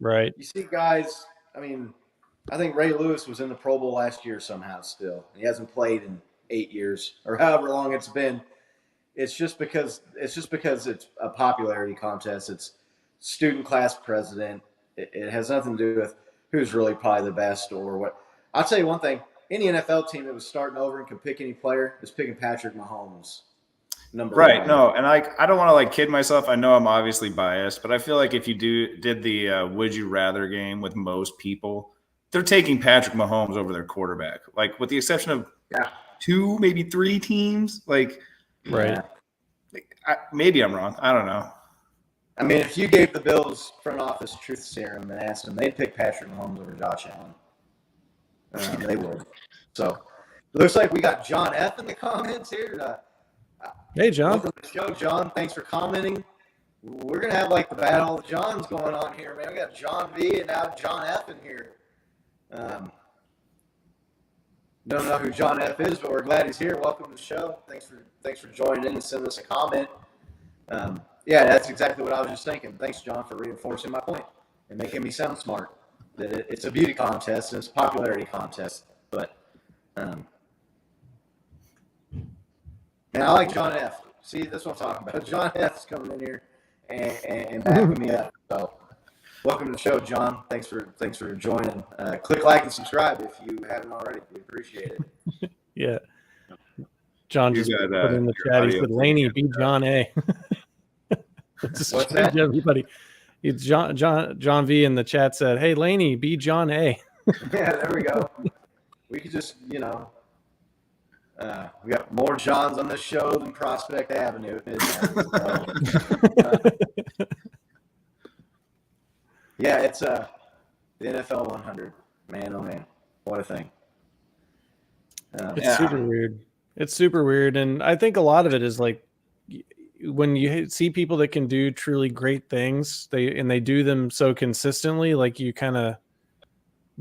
Right. You see guys, I mean, I think Ray Lewis was in the Pro Bowl last year somehow still. He hasn't played in 8 years or however long it's been. It's just because it's a popularity contest. It's student class president. It has nothing to do with who's really probably the best or what. I'll tell you one thing. Any NFL team that was starting over and could pick any player is picking Patrick Mahomes. Number one. No, and I don't want to like kid myself. I know I'm obviously biased, but I feel like if you did the would you rather game with most people, they're taking Patrick Mahomes over their quarterback. Like with the exception of 2, maybe 3 teams. Like, right. Maybe I'm wrong. I don't know. I mean, if you gave the Bills front office truth serum and asked them, they'd pick Patrick Mahomes over Josh Allen. They would. So it looks like we got John F in the comments here. Hey, John. Welcome to the show, John. Thanks for commenting. We're going to have like the battle of Johns going on here, man. We got John V and now John F in here. Don't know who John F is, but we're glad he's here. Welcome to the show. Thanks for joining in and sending us a comment. Yeah, that's exactly what I was just thinking. Thanks, John, for reinforcing my point and making me sound smart. That it's a beauty contest and it's a popularity contest. But man, I like John F. See, that's what I'm talking about. John F's coming in here and backing me up. So, welcome to the show, John. Thanks for joining. Click like and subscribe if you haven't already. We appreciate it. Yeah. John just put in the chat. He said, "Laney, be John A." What's that? Everybody. It's John V in the chat said, "Hey, Laney, be John A." Yeah, there we go. We could just, we got more Johns on this show than Prospect Avenue. Yeah, it's the NFL 100. Man, oh man, what a thing! It's super weird. It's super weird, and I think a lot of it is like when you see people that can do truly great things, they do them so consistently, like you kind of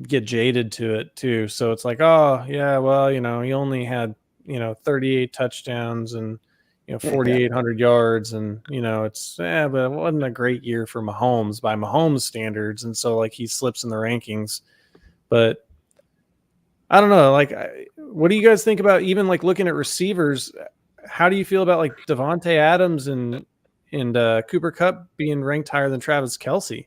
get jaded to it too. So it's like, oh yeah, well, he only had 38 touchdowns and 4,800 yards, and it's but it wasn't a great year for Mahomes by Mahomes standards, and so like he slips in the rankings. But I don't know, like, what do you guys think about even like looking at receivers? How do you feel about like Devontae Adams and Cooper Kupp being ranked higher than Travis Kelce?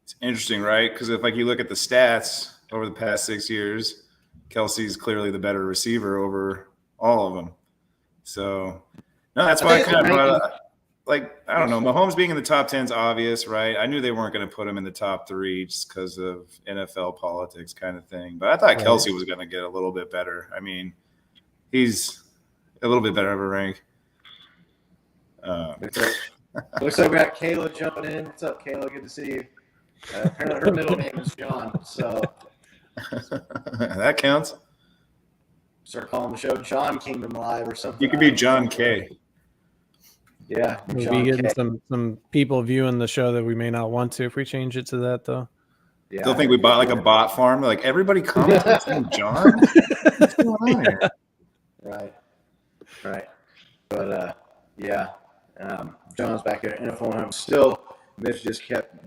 It's interesting, right? Because if like you look at the stats over the past 6 years, Kelce's clearly the better receiver over all of them. So no, that's why I kind of brought up. Like, I don't know, Mahomes being in the top 10 is obvious, right? I knew they weren't going to put him in the top 3 just because of NFL politics kind of thing. But I thought Kelce was going to get a little bit better. I mean, he's a little bit better of a rank. Looks like we got Kayla jumping in. What's up, Kayla? Good to see you. Apparently her middle name is John, so that counts. Start calling the show John Kingdom Live or something. You could be John K. Yeah, we'll be getting some people viewing the show that we may not want to if we change it to that, though. Yeah, they'll think we bought like a bot farm. Like, everybody comments on saying John. What's going on here? Right. But John's back there. NFL, I'm still. Mitch just kept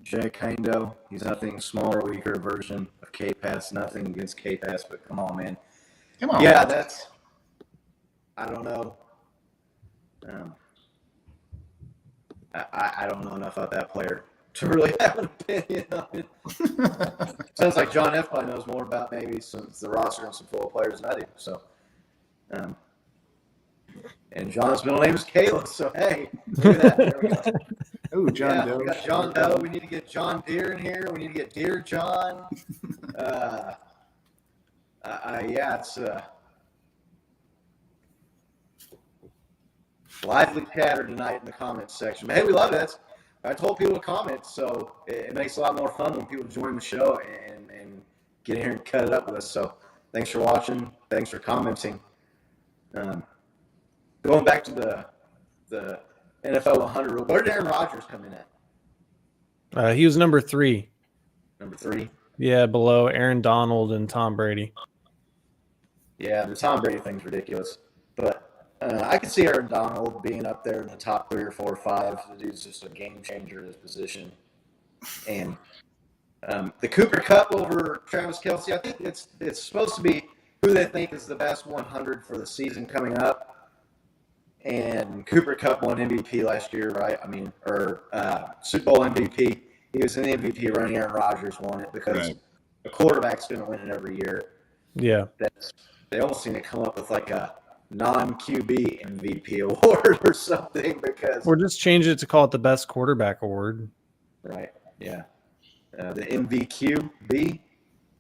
Jay Kindo. He's nothing smaller, weaker version of K-Pass. Nothing against K-Pass, but come on, man. Come on. Yeah, that's. I don't know. I don't know enough about that player to really have an opinion on it. Sounds like John F. probably knows more about maybe the roster and some football players than I do. So, and John's middle name is Caleb. So hey, look at that. There we go. Oh, John Doe. We got John Doe. We need to get John Deere in here. We need to get Deere John. Yeah, it's lively chatter tonight in the comments section. But hey, we love it. I told people to comment, so it makes it a lot more fun when people join the show and get in here and cut it up with us. So thanks for watching. Thanks for commenting. Going back to the NFL 100, where did Aaron Rodgers come in at? He was number 3. Number 3? Yeah, below Aaron Donald and Tom Brady. Yeah, the Tom Brady thing's ridiculous. But I could see Aaron Donald being up there in the top 3 or 4 or 5. The dude's just a game changer in his position. And the Cooper Cup over Travis Kelce, I think it's supposed to be who they think is the best 100 for the season coming up. And Cooper Cup won MVP last year, right? I mean, or Super Bowl MVP. He was an MVP running. Aaron Rodgers won it because a quarterback's going to win it every year. Yeah. They almost seem to come up with like a non-QB MVP award or something because. Or just change it to call it the best quarterback award. Right. Yeah. The MVQB,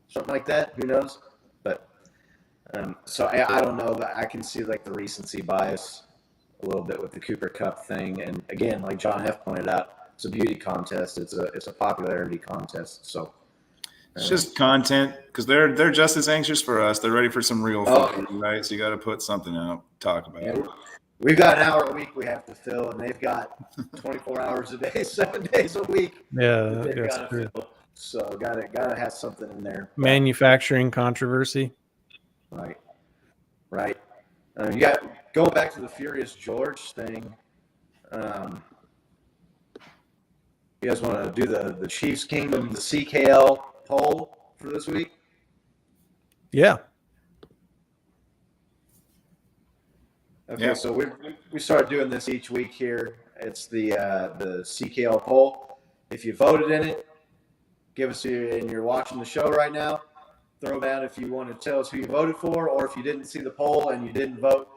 something like that. Who knows? But so I don't know. But I can see like the recency bias a little bit with the Cooper Cup thing. And again, like John F. pointed out, it's a beauty contest. It's a popularity contest. So it's just content because they're just as anxious for us. They're ready for some real football, right? So you got to put something out, talk about it. We've got an hour a week we have to fill, and they've got 24 hours a day, 7 days a week. Yeah, that's true. So gotta have something in there. Manufacturing controversy. Right. You got going back to the Furious George thing. You guys want to do the Chiefs Kingdom, the CKL poll for this week? Yeah. Okay, so we started doing this each week here. It's the CKL poll. If you voted in it, give us and you're watching the show right now, throw down if you want to tell us who you voted for, or if you didn't see the poll and you didn't vote,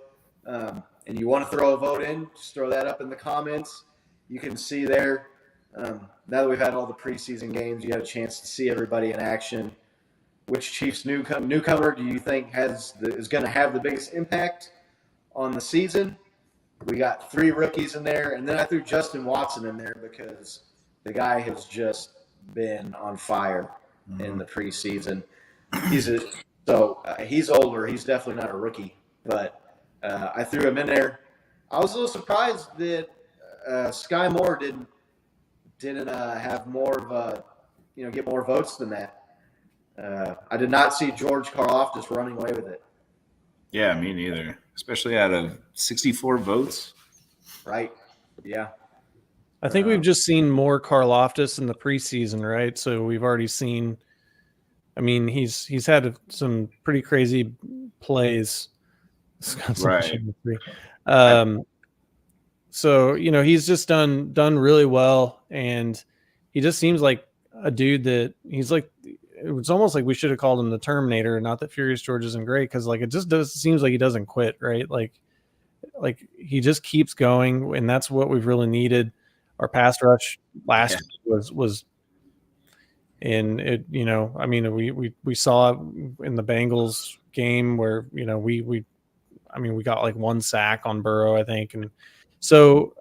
and you want to throw a vote in, just throw that up in the comments. You can see there. Now that we've had all the preseason games, you had a chance to see everybody in action. Which Chiefs newcomer do you think is going to have the biggest impact on the season? We got 3 rookies in there, and then I threw Justin Watson in there because the guy has just been on fire in the preseason. He's older. He's definitely not a rookie, but I threw him in there. I was a little surprised that Sky Moore didn't have more of a get more votes than that. I did not see George Karlaftis running away with it. Yeah, me neither. Especially out of 64 votes. Right. Yeah. I think we've just seen more Karlaftis in the preseason, right? So we've already seen. I mean, he's had some pretty crazy plays. Right. So he's just done really well, and he just seems like a dude that he's like. It's almost like we should have called him the Terminator. Not that Furious George isn't great, because like it just seems like he doesn't quit, right? Like he just keeps going, and that's what we've really needed. Our pass rush last week was, and it I mean we saw it in the Bengals game where we got like 1 sack on Burrow, I think, and so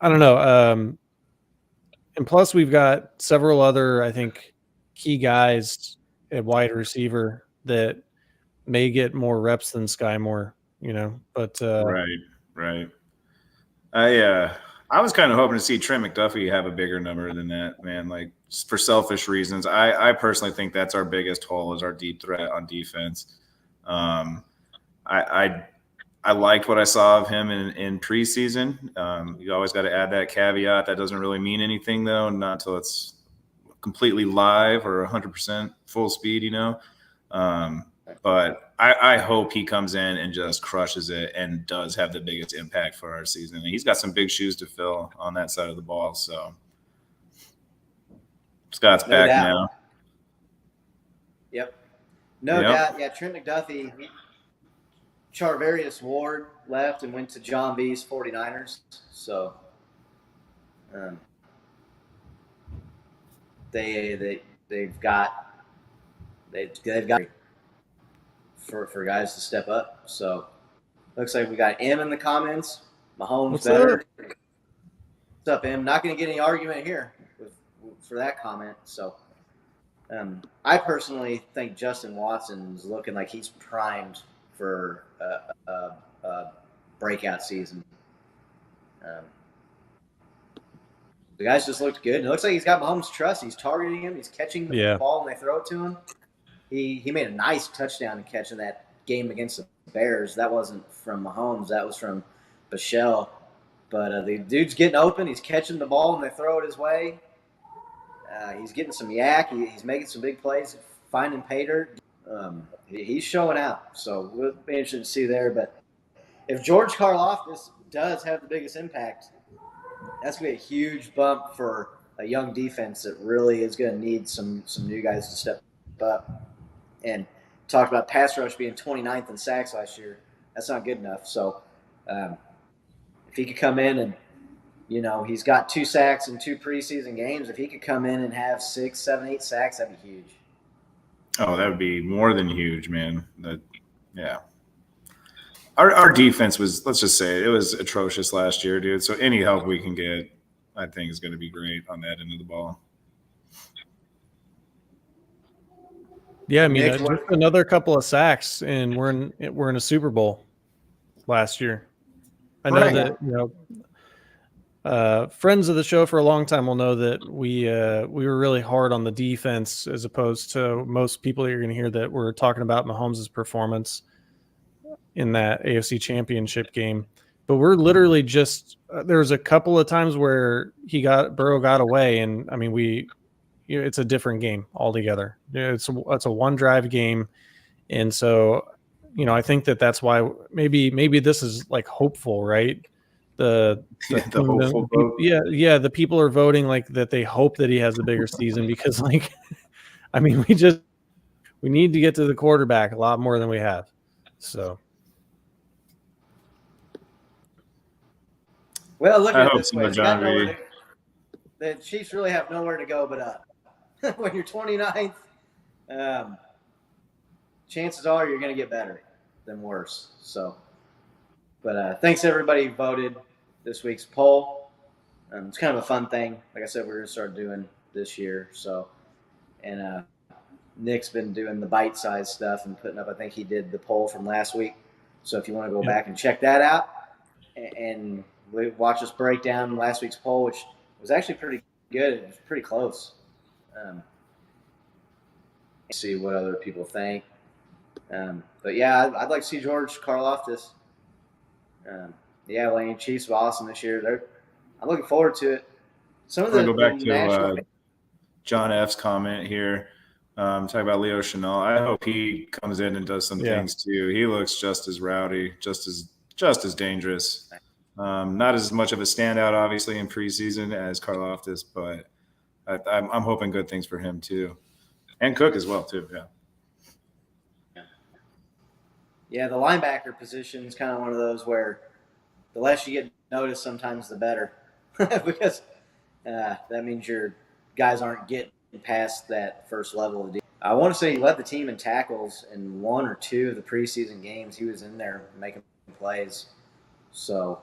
I don't know. And plus we've got several other, I think, key guys at wide receiver that may get more reps than Sky Moore, but right. I was kind of hoping to see Trent McDuffie have a bigger number than that, man. Like, for selfish reasons, I personally think that's our biggest hole, is our deep threat on defense. I liked what I saw of him in preseason. You always got to add that caveat. That doesn't really mean anything, though, not until it's completely live or 100% full speed, But I hope he comes in and just crushes it and does have the biggest impact for our season. And he's got some big shoes to fill on that side of the ball. So Scott's back now. Yep. No doubt. Yeah, Trent McDuffie. Charvarius Ward left and went to John V's 49ers. So they've got for guys to step up. So looks like we got M in the comments. Mahomes What's better. up? What's up, M? Not going to get any argument here for that comment. So I personally think Justin Watson's looking like he's primed for a breakout season. The guys just looked good. And it looks like he's got Mahomes' trust. He's targeting him. He's catching the ball when they throw it to him. He made a nice touchdown catch in that game against the Bears. That wasn't from Mahomes. That was from Bichelle. But the dude's getting open. He's catching the ball when they throw it his way. He's getting some yak. He's making some big plays, finding pay dirt. He's showing out. So we'll be interested to see there. But if George Karlaftis does have the biggest impact, that's going to be a huge bump for a young defense that really is going to need some new guys to step up. And talked about pass rush being 29th in sacks last year. That's not good enough. So if he could come in and, he's got 2 sacks in 2 preseason games. If he could come in and have 6, 7, 8 sacks, that'd be huge. Oh, that would be more than huge, man. Yeah. Our defense was, let's just say it was atrocious last year, dude. So any help we can get, I think, is going to be great on that end of the ball. Yeah, I mean, just another couple of sacks, and we're in a Super Bowl last year. I know that friends of the show for a long time will know that we were really hard on the defense as opposed to most people that you're going to hear that were talking about Mahomes' performance in that AFC Championship game. But we're literally just there was a couple of times where Burrow got away, and I mean it's a different game altogether. It's a one drive game. And so, I think that's why maybe this is like hopeful, right? The hopeful vote. Yeah. The people are voting like that. They hope that he has a bigger season because I mean, we need to get to the quarterback a lot more than we have. So. Well, look at it this way. John The Chiefs really have nowhere to go but up. When you're 29th, chances are you're going to get better than worse. So, but thanks everybody who voted this week's poll. It's kind of a fun thing. Like I said, we're going to start doing this year. So, and Nick's been doing the bite-sized stuff and putting up. I think he did the poll from last week. So if you want to go back and check that out, and watch us break down last week's poll, which was actually pretty good. It was pretty close. See what other people think. But yeah, I'd like to see George Karlaftis. The Atlanta Chiefs were awesome this year. I'm looking forward to it. Some of the go back to John F's comment here. Talking about Leo Chenal. I hope he comes in and does some things too. He looks just as rowdy, just as dangerous. Not as much of a standout, obviously, in preseason as Karlaftis, but I'm hoping good things for him too, and Cook as well too. Yeah, the linebacker position is kind of one of those where the less you get noticed, sometimes the better, because that means your guys aren't getting past that first level of. I want to say he led the team in tackles in 1 or 2 of the preseason games. He was in there making plays, so.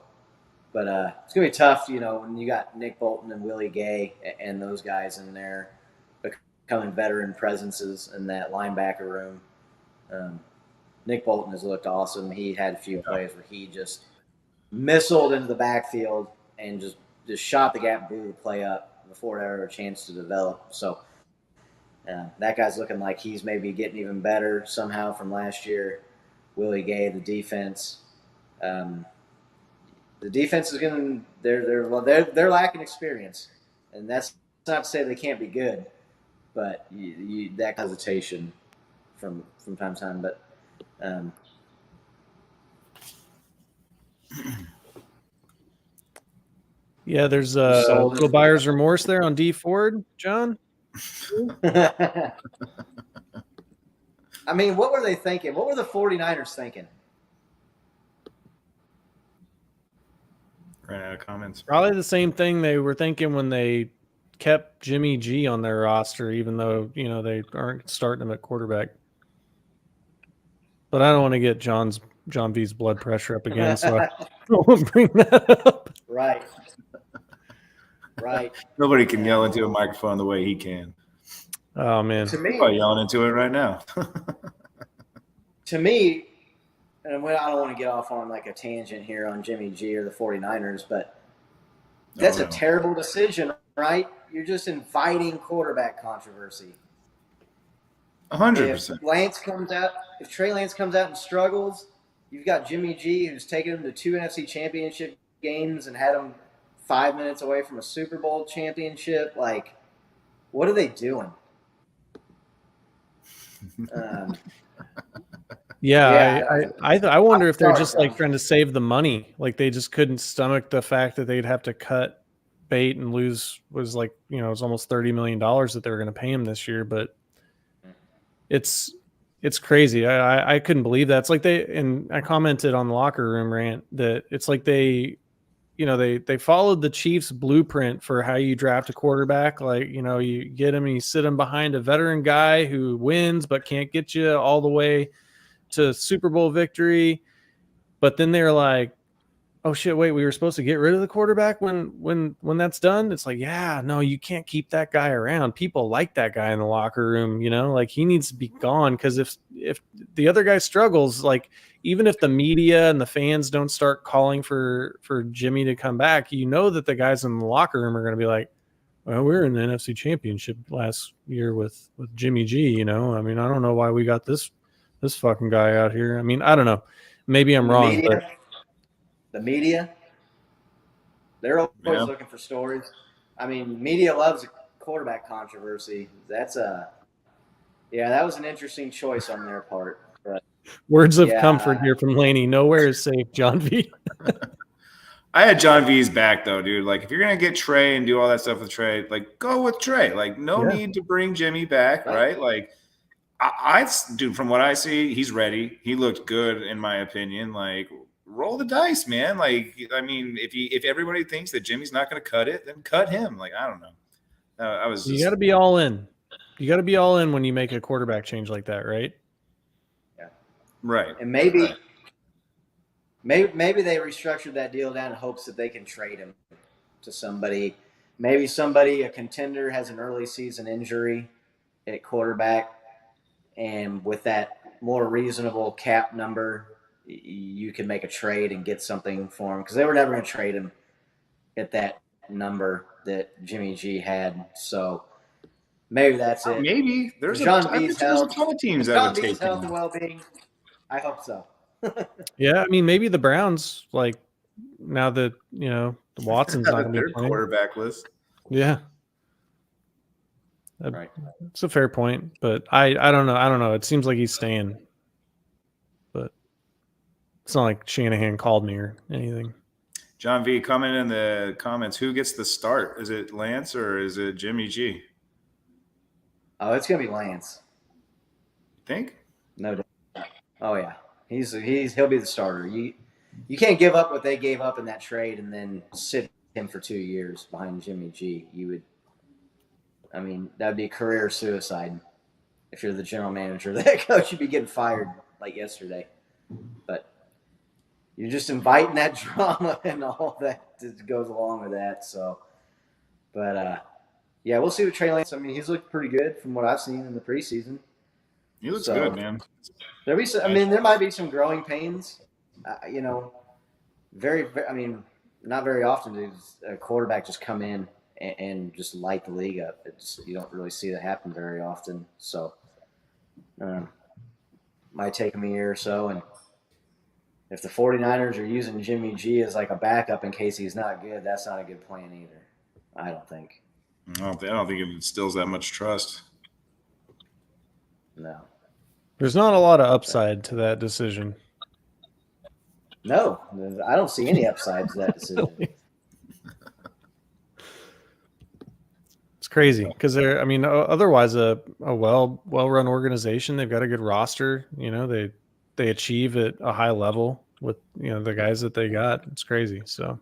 But it's going to be tough, when you got Nick Bolton and Willie Gay and those guys in there becoming veteran presences in that linebacker room. Nick Bolton has looked awesome. He had a few plays where he just missiled into the backfield and just shot the gap, blew the play up before it had a chance to develop. So that guy's looking like he's maybe getting even better somehow from last year. Willie Gay, the defense. The defense is going to they're lacking experience, and that's not to say they can't be good, but that hesitation from time to time. But yeah, there's a little buyer's remorse there on D Ford, John. I mean, what were they thinking? What were the 49ers thinking? Ran out of comments. Probably the same thing they were thinking when they kept Jimmy G on their roster, even though they aren't starting him at quarterback. But I don't want to get John V's blood pressure up again, so I won't bring that up. Right. Nobody can yell into a microphone the way he can. Oh man, To me, I'm yelling into it right now. To me, and I don't want to get off on like a tangent here on Jimmy G or the 49ers, but that's a terrible decision, right? You're just inviting quarterback controversy. 100%. If Trey Lance comes out and struggles, you've got Jimmy G who's taken him to 2 NFC championship games and had him 5 minutes away from a Super Bowl championship. Like, what are they doing? I wonder if they're just like trying to save the money. Like they just couldn't stomach the fact that they'd have to cut bait and lose was like, it was almost $30 million that they were going to pay him this year. But it's crazy. I couldn't believe that. It's like and I commented on the locker room rant that it's like they followed the Chiefs blueprint for how you draft a quarterback. Like, you get him and you sit him behind a veteran guy who wins but can't get you all the way to Super Bowl victory. But then they're like, oh shit, wait, we were supposed to get rid of the quarterback when that's done. It's like, yeah, no, you can't keep that guy around. People like that guy in the locker room, like he needs to be gone. Because if the other guy struggles, like even if the media and the fans don't start calling for Jimmy to come back, that the guys in the locker room are going to be like, well, we're in the NFC Championship last year with Jimmy G. I mean, I don't know why we got this fucking guy out here. I mean, I don't know. Maybe I'm wrong, but the media, they're always looking for stories. I mean, media loves a quarterback controversy. That was an interesting choice on their part. But, words of comfort here from Laney. Nowhere is safe, John V. I had John V's back though, dude. Like, if you're gonna get Trey and do all that stuff with Trey, like, go with Trey. Like, no need to bring Jimmy back, right? Like, dude, from what I see, he's ready. He looked good, in my opinion. Like, roll the dice, man. Like, I mean, if everybody thinks that Jimmy's not going to cut it, then cut him. Like, I don't know. You got to be all in. You got to be all in when you make a quarterback change like that, right? Yeah. Right. And maybe they restructured that deal down in hopes that they can trade him to somebody. Maybe a contender has an early season injury at quarterback, and with that more reasonable cap number, you can make a trade and get something for him, because they were never going to trade him at that number that Jimmy G had. So maybe that's it. Maybe there's a ton of teams that would take health and well-being. I hope so. Yeah, I mean, maybe the Browns, like now that Watson's not going to be playing. Quarterback list. Yeah, right. It's a fair point, but I don't know. It seems like he's staying. It's not like Shanahan called me or anything. John V, comment in the comments. Who gets the start? Is it Lance or is it Jimmy G? Oh, it's gonna be Lance. Think? No doubt. Oh yeah, he'll be the starter. You can't give up what they gave up in that trade and then sit him for 2 years behind Jimmy G. That'd be career suicide. If you're the general manager, that coach should be getting fired like yesterday. But you're just inviting that drama and all that goes along with that. So, but we'll see what Trey Lance. I mean, he's looked pretty good from what I've seen in the preseason. He looks good, man. There might be some growing pains. Not very often does a quarterback just come in and just light the league up. You don't really see that happen very often. So, might take him a year or so. And if the 49ers are using Jimmy G as like a backup in case he's not good, that's not a good plan either. I don't think. I don't think it instills that much trust. No. There's not a lot of upside to that decision. No, I don't see any upside to that decision. It's crazy because otherwise a well-run organization. They've got a good roster. They achieve at a high level with the guys that they got. It's crazy. So,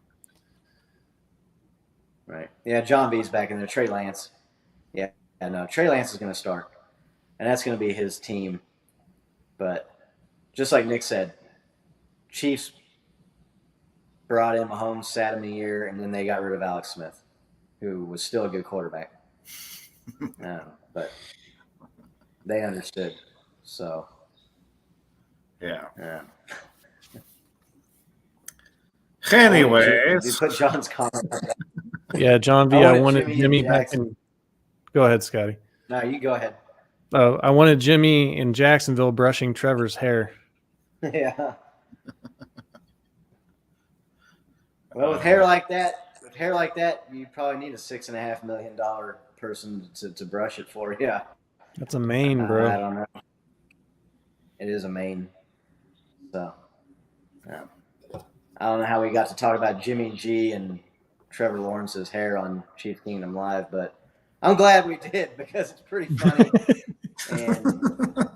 right, yeah. John B's back in there. Trey Lance, yeah, and Trey Lance is going to start, and that's going to be his team. But just like Nick said, Chiefs brought in Mahomes, sat him a year, and then they got rid of Alex Smith, who was still a good quarterback. But they understood. So, yeah. Anyways, you put John's comment. Yeah, John V. I wanted Jimmy back in. Go ahead, Scotty. No, you go ahead. I wanted Jimmy in Jacksonville brushing Trevor's hair. Yeah. Well, with hair like that, you probably need a $6.5 million person to brush it for you. That's a mane, bro. I don't know. It is a mane. So, yeah. I don't know how we got to talk about Jimmy G and Trevor Lawrence's hair on Chief Kingdom Live, but I'm glad we did because it's pretty funny.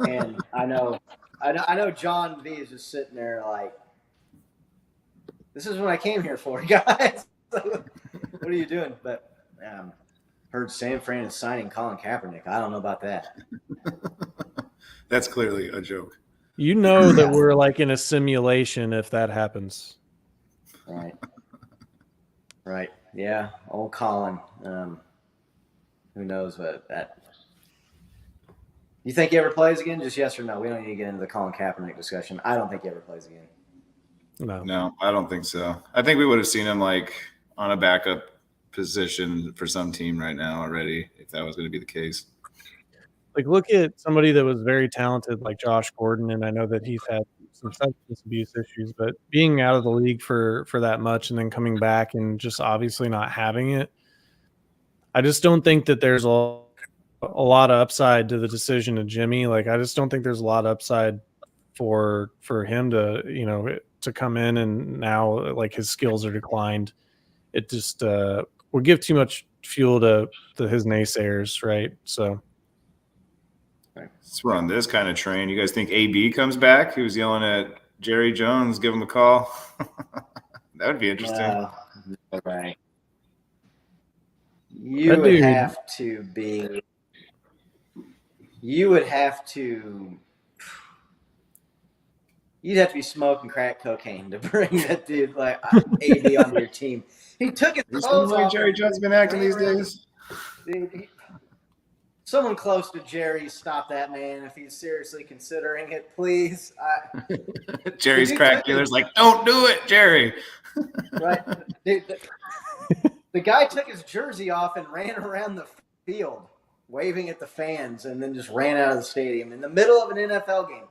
and I know John V is just sitting there like, this is what I came here for, guys. What are you doing? But heard San Fran is signing Colin Kaepernick. I don't know about that. That's clearly a joke. You know that we're like in a simulation if that happens. Right. Yeah. Old Colin. Who knows what that. You think he ever plays again? Just yes or no? We don't need to get into the Colin Kaepernick discussion. I don't think he ever plays again. No, I don't think so. I think we would have seen him like on a backup position for some team right now already if that was going to be the case. Like, look at somebody that was very talented like Josh Gordon, and I know that he's had some substance abuse issues, but being out of the league for that much and then coming back and just obviously not having it, I just don't think that there's a lot of upside to the decision of Jimmy. Like, I just don't think there's a lot of upside for him to, to come in and now like his skills are declined. It just would give too much fuel to his naysayers, right? So we're on this kind of train. You guys think AB comes back? He was yelling at Jerry Jones, give him a call. That would be interesting. Okay. You'd have to be smoking crack cocaine to bring that dude like AB onto your team. He took his clothes off. Jerry Jones been acting these days. Someone close to Jerry, stop that man if he's seriously considering it, please. Jerry's crack dealer's like, don't do it, Jerry. Right. The guy took his jersey off and ran around the field, waving at the fans, and then just ran out of the stadium in the middle of an NFL game.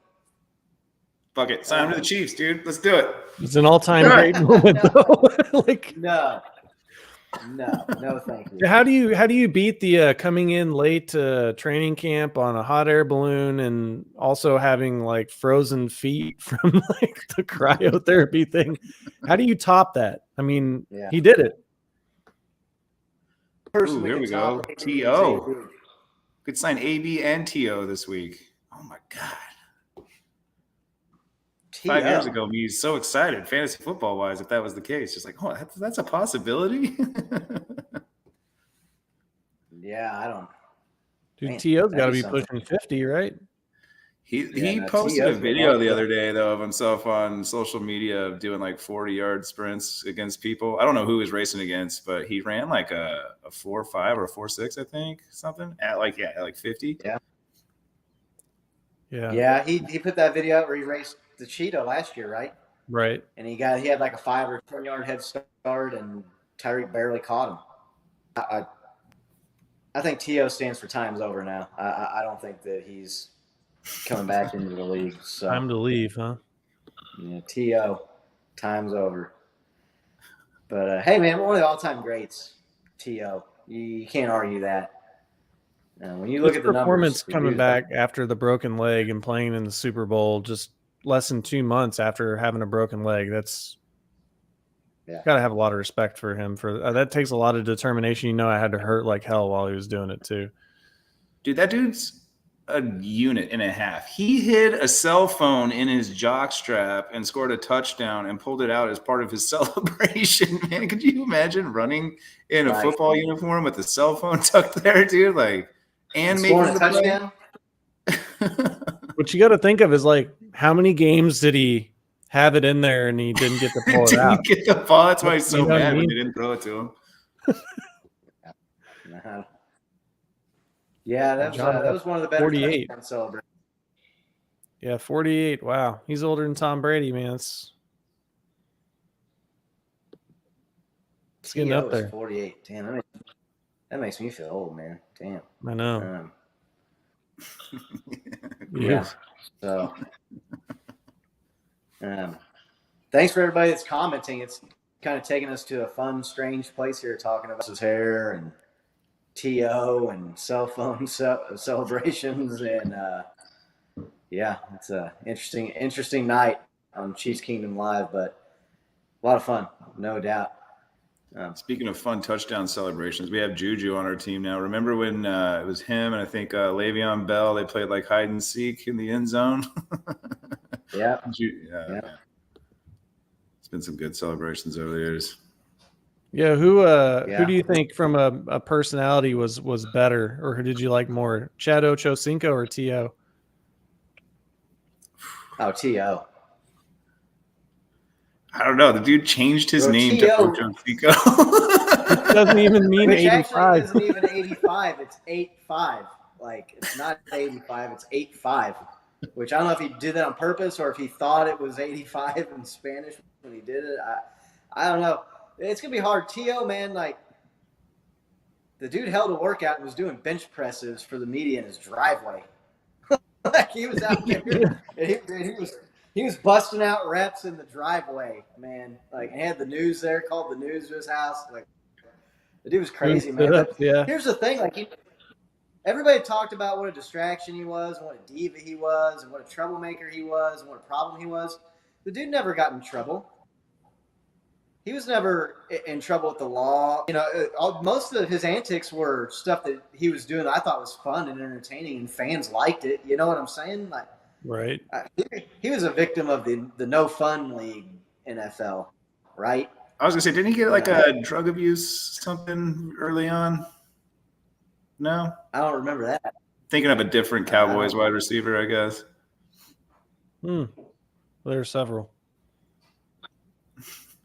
Fuck it. Sign him to the Chiefs, dude. Let's do it. It's an all-time great moment, though. No, thank you. How do you beat the coming in late training camp on a hot air balloon and also having like frozen feet from like the cryotherapy thing? How do you top that? I mean, he did it. Ooh, here we go. T.O. Could sign AB and T.O. this week. Oh my God. 5 years ago, me was so excited, fantasy football wise, if that was the case. Just like, oh, that's a possibility. Yeah, I don't. Dude, T.O.'s got to be pushing 50, right? He posted a video the other day, though, of himself on social media of doing like 40-yard sprints against people. I don't know who he was racing against, but he ran like a 4.5 or a 4.6, I think, something at like 50. Yeah. He put that video out where he raced the Cheeto last year, right? Right. And he had like a 5 or 10 yard head start, and Tyreek barely caught him. I think T.O. stands for time's over now. I don't think that he's coming back into the league. So time to leave, huh? Yeah, T.O. time's over. But hey, man, one of the all-time greats, T.O. You can't argue that. When you look at the performance numbers, coming back after the broken leg and playing in the Super Bowl just less than 2 months after having a broken leg, that's got to have a lot of respect for him. For that takes a lot of determination. I had to hurt like hell while he was doing it too. Dude, that dude's a unit and a half. He hid a cell phone in his jock strap and scored a touchdown and pulled it out as part of his celebration. Man, could you imagine running in a football uniform with a cell phone tucked there, dude? Like, and making a touchdown. What you got to think of is like, how many games did he have it in there and he didn't get to pull it out? Didn't get the ball. That's why he's so You know what I mad when mean? they didn't throw it to him. Yeah, that was one of the better 48. celebrations. Yeah, 48. Wow, he's older than Tom Brady, man. It's getting up there. 48. Damn, that makes me feel old, man. Damn. I know. Yeah. So, thanks for everybody that's commenting. It's kind of taking us to a fun, strange place here, talking about his hair and TO and cell phone celebrations, and yeah, it's a interesting night on Chiefs Kingdom Live, but a lot of fun, no doubt. Speaking of fun touchdown celebrations, we have Juju on our team now. Remember when it was him and I think Le'Veon Bell, they played like hide and seek in the end zone? Yeah. Yeah. It's been some good celebrations over the years. Yeah, who do you think from a personality was better, or who did you like more, Chad Ochocinco or T.O.? Oh, T.O. I don't know. The dude changed his name to Ochocinco. It doesn't even mean Which 85. actually isn't even 85. It's 8-5. Like, it's not 85. It's 8-5. Which I don't know if he did that on purpose or if he thought it was 85 in Spanish when he did it. I don't know. It's gonna be hard. T.O., man, like, the dude held a workout and was doing bench presses for the media in his driveway. Like, he was out there. And he was busting out reps in the driveway, man. Like, he had the news there, called the news to his house. Like, the dude was crazy, man. But here's the thing, like, everybody talked about what a distraction he was, and what a diva he was, and what a troublemaker he was, and what a problem he was. The dude never got in trouble. He was never in trouble with the law. You know, most of his antics were stuff that he was doing that I thought was fun and entertaining, and fans liked it. You know what I'm saying? Like, right. He was a victim of the no fun league NFL, right? I was gonna say, didn't he get like a drug abuse something early on? No, I don't remember that. Thinking of a different Cowboys wide receiver, I guess. There are several.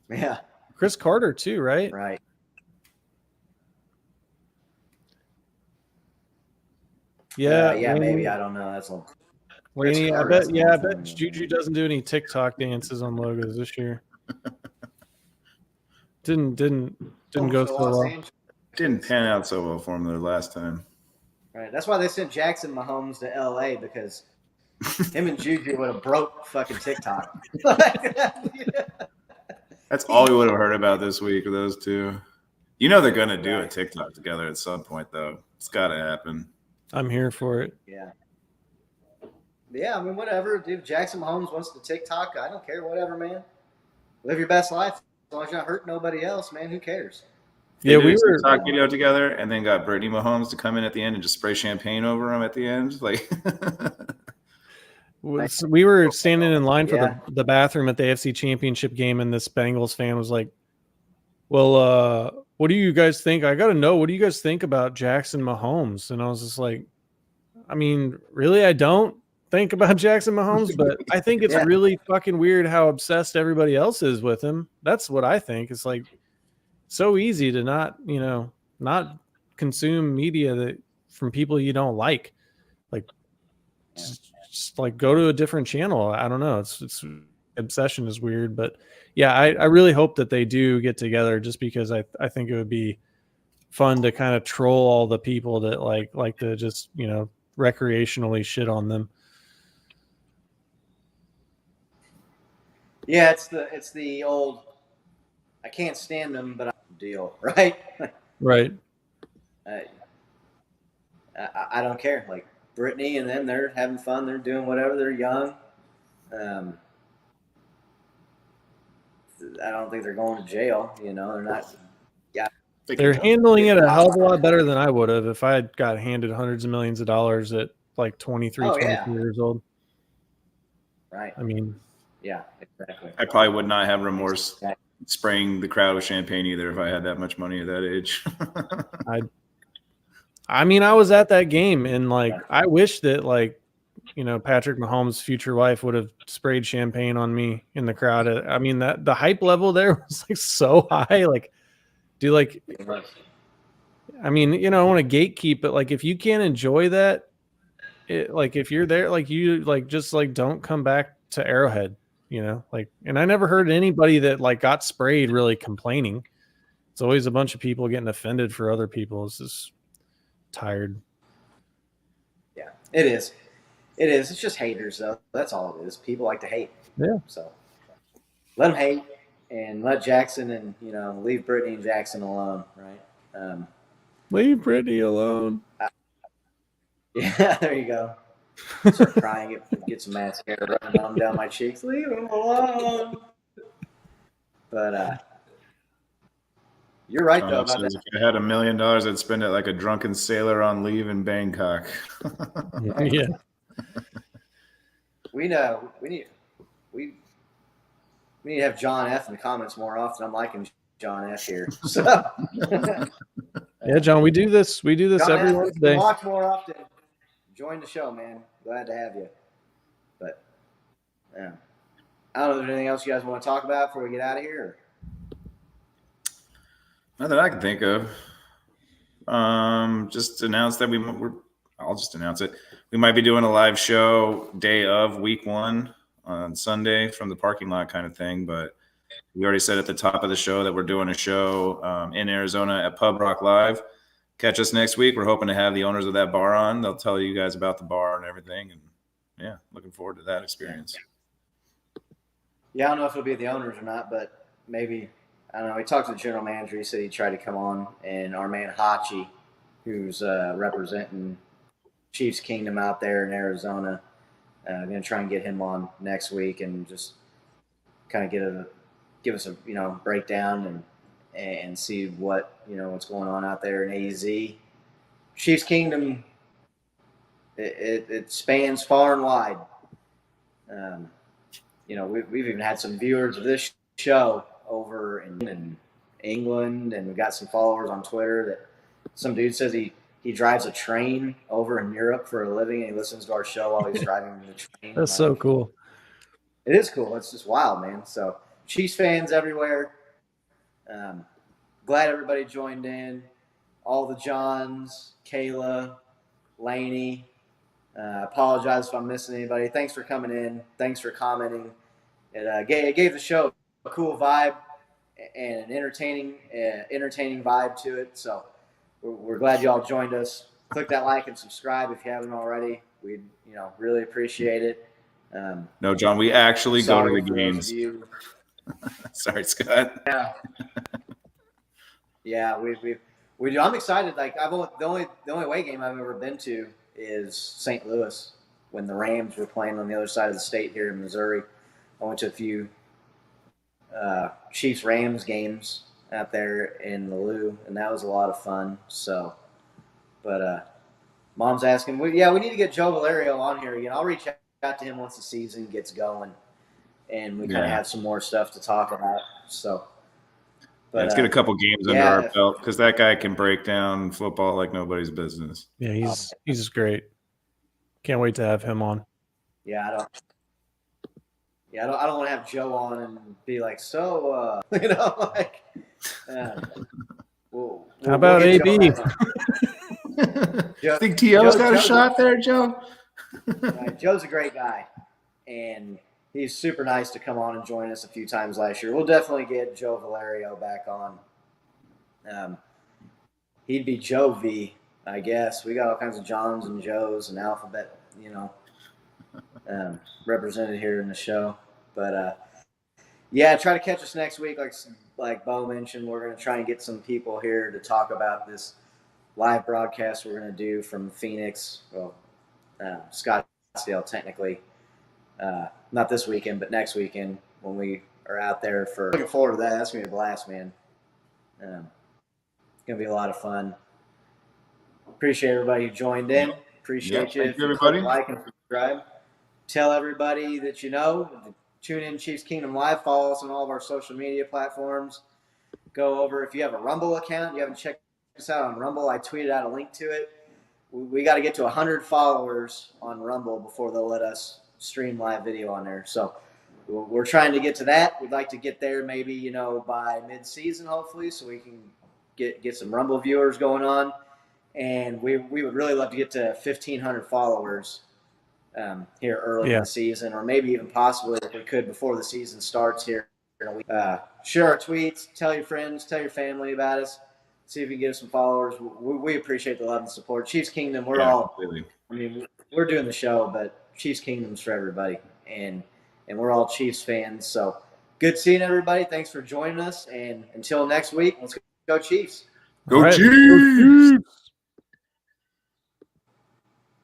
Yeah. Chris Carter too, right? Right. Yeah. Maybe. I don't know. That's a Laney, I bet Juju doesn't do any TikTok dances on logos this year. Didn't go so well. Didn't pan out so well for him the last time. Right. That's why they sent Jackson Mahomes to LA, because him and Juju would have broke fucking TikTok. That's all we would have heard about this week of those two. You know they're going to do a TikTok together at some point, though. It's got to happen. I'm here for it. Yeah. Yeah, I mean, whatever. Dude, Jackson Mahomes wants to TikTok. I don't care. Whatever, man. Live your best life. As long as you're not hurting nobody else, man, who cares? Yeah, we were TikTok video together, and then got Brittany Mahomes to come in at the end and just spray champagne over him at the end. Like, we were standing in line for the bathroom at the AFC Championship game, and this Bengals fan was like, "Well, what do you guys think? I got to know. What do you guys think about Jackson Mahomes?" And I was just like, "I mean, really, I don't think about Jackson Mahomes, but I think it's really fucking weird how obsessed everybody else is with him. That's what I think. It's like so easy to not consume media from people you don't like. Like, just like go to a different channel. I don't know. It's obsession is weird, but yeah, I really hope that they do get together, just because I think it would be fun to kind of troll all the people that like to just, recreationally shit on them. Yeah, it's the old I can't stand them, but deal, right? Right. I don't care. Like, Brittany and them, they're having fun. They're doing whatever. They're young. I don't think they're going to jail. They're not. Yeah, they're handling it a hell of a lot better than I would have if I had got handed hundreds of millions of dollars at like 23, 24 years old. Right. I mean, yeah, exactly. I probably would not have remorse spraying the crowd with champagne either if I had that much money at that age. I mean, I was at that game, and like, I wish that, like, Patrick Mahomes' future wife would have sprayed champagne on me in the crowd. I mean, that the hype level there was like so high. Like, I mean, I want to gatekeep, but like if you can't enjoy that, like if you're there, like you like just like don't come back to Arrowhead, like. And I never heard anybody that like got sprayed really complaining. It's always a bunch of people getting offended for other people. It's just tired. Yeah, it is. It is. It's just haters, though. That's all it is. People like to hate. Yeah. So let them hate and let Jackson and, leave Brittany and Jackson alone, right? Leave Brittany alone. Yeah, there you go. Start crying, get some mascara running down my cheeks. Leave him alone. But you're right, though. About If I had $1 million, I'd spend it like a drunken sailor on leave in Bangkok. Yeah. We know we need to have John F in the comments more often. I'm liking John F here. So yeah, John, we do this. We do this John every F, Wednesday. Watch more often. Join the show, man. Glad to have you. But yeah, I don't know if there's anything else you guys want to talk about before we get out of here. Not that I can think of. Just announce that I'll just announce it. We might be doing a live show day of week 1 on Sunday from the parking lot kind of thing. But we already said at the top of the show that we're doing a show in Arizona at Pub Rock Live. Catch us next week. We're hoping to have the owners of that bar on. They'll tell you guys about the bar and everything. And yeah, looking forward to that experience. Yeah, I don't know if it'll be the owners or not, but maybe. I don't know. He talked to the general manager. He said he tried to come on, and our man Hachi, who's representing Chiefs Kingdom out there in Arizona, going to try and get him on next week and just kind of give us a breakdown and see what's going on out there in AZ. Chiefs Kingdom, it spans far and wide. We've even had some viewers of this show over in England, and we've got some followers on Twitter that some dude says he drives a train over in Europe for a living, and he listens to our show while he's driving the train. That's so cool. It is cool. It's just wild, man. So Chiefs fans everywhere. Glad everybody joined in. All the Johns, Kayla, Laney. Apologize if I'm missing anybody. Thanks for coming in. Thanks for commenting. It gave the show a cool vibe and an entertaining vibe to it. So we're glad you all joined us. Click that like and subscribe if you haven't already. We'd really appreciate it. No, John, we actually go to the games. Sorry, Scott. Yeah, we do. I'm excited. Like the only away game I've ever been to is St. Louis when the Rams were playing on the other side of the state here in Missouri. I went to a few Chiefs-Rams games out there in the Lou, and that was a lot of fun. So, but Mom's asking, we need to get Joe Valerio on here again. I'll reach out to him once the season gets going, and we kind of have some more stuff to talk about. So, but let's get a couple games under our belt because that guy can break down football like nobody's business. Yeah, he's just great. Can't wait to have him on. Yeah, I don't want to have Joe on and be like, so, how about AB? Joe, think T.O.'s got a shot there, Joe? Joe's a great guy, and he's super nice to come on and join us a few times last year. We'll definitely get Joe Valerio back on. He'd be Joe V, I guess. We got all kinds of Johns and Joes and alphabet, represented here in the show. But try to catch us next week. Like Bo mentioned, we're going to try and get some people here to talk about this live broadcast we're going to do from Phoenix, Scottsdale technically. Not this weekend, but next weekend when we are out there for. Looking forward to that. That's going to be a blast, man. It's going to be a lot of fun. Appreciate everybody who joined in. Appreciate you. Thank you, everybody. Like and subscribe. Tell everybody that you know. Tune in Chiefs Kingdom Live. Follow us on all of our social media platforms. Go over. If you have a Rumble account, you haven't checked us out on Rumble, I tweeted out a link to it. we got to get to 100 followers on Rumble before they'll let us stream live video on there. So we're trying to get to that. We'd like to get there maybe, by mid-season, hopefully, so we can get some Rumble viewers going on. And we would really love to get to 1,500 followers here early in the season, or maybe even possibly if we could before the season starts here. Share our tweets, tell your friends, tell your family about us. See if you can get us some followers. We appreciate the love and support. Chiefs Kingdom, we're we're doing the show, but Chiefs Kingdom's for everybody, and we're all Chiefs fans. So good seeing everybody. Thanks for joining us, and until next week, let's go Chiefs. Go Chiefs!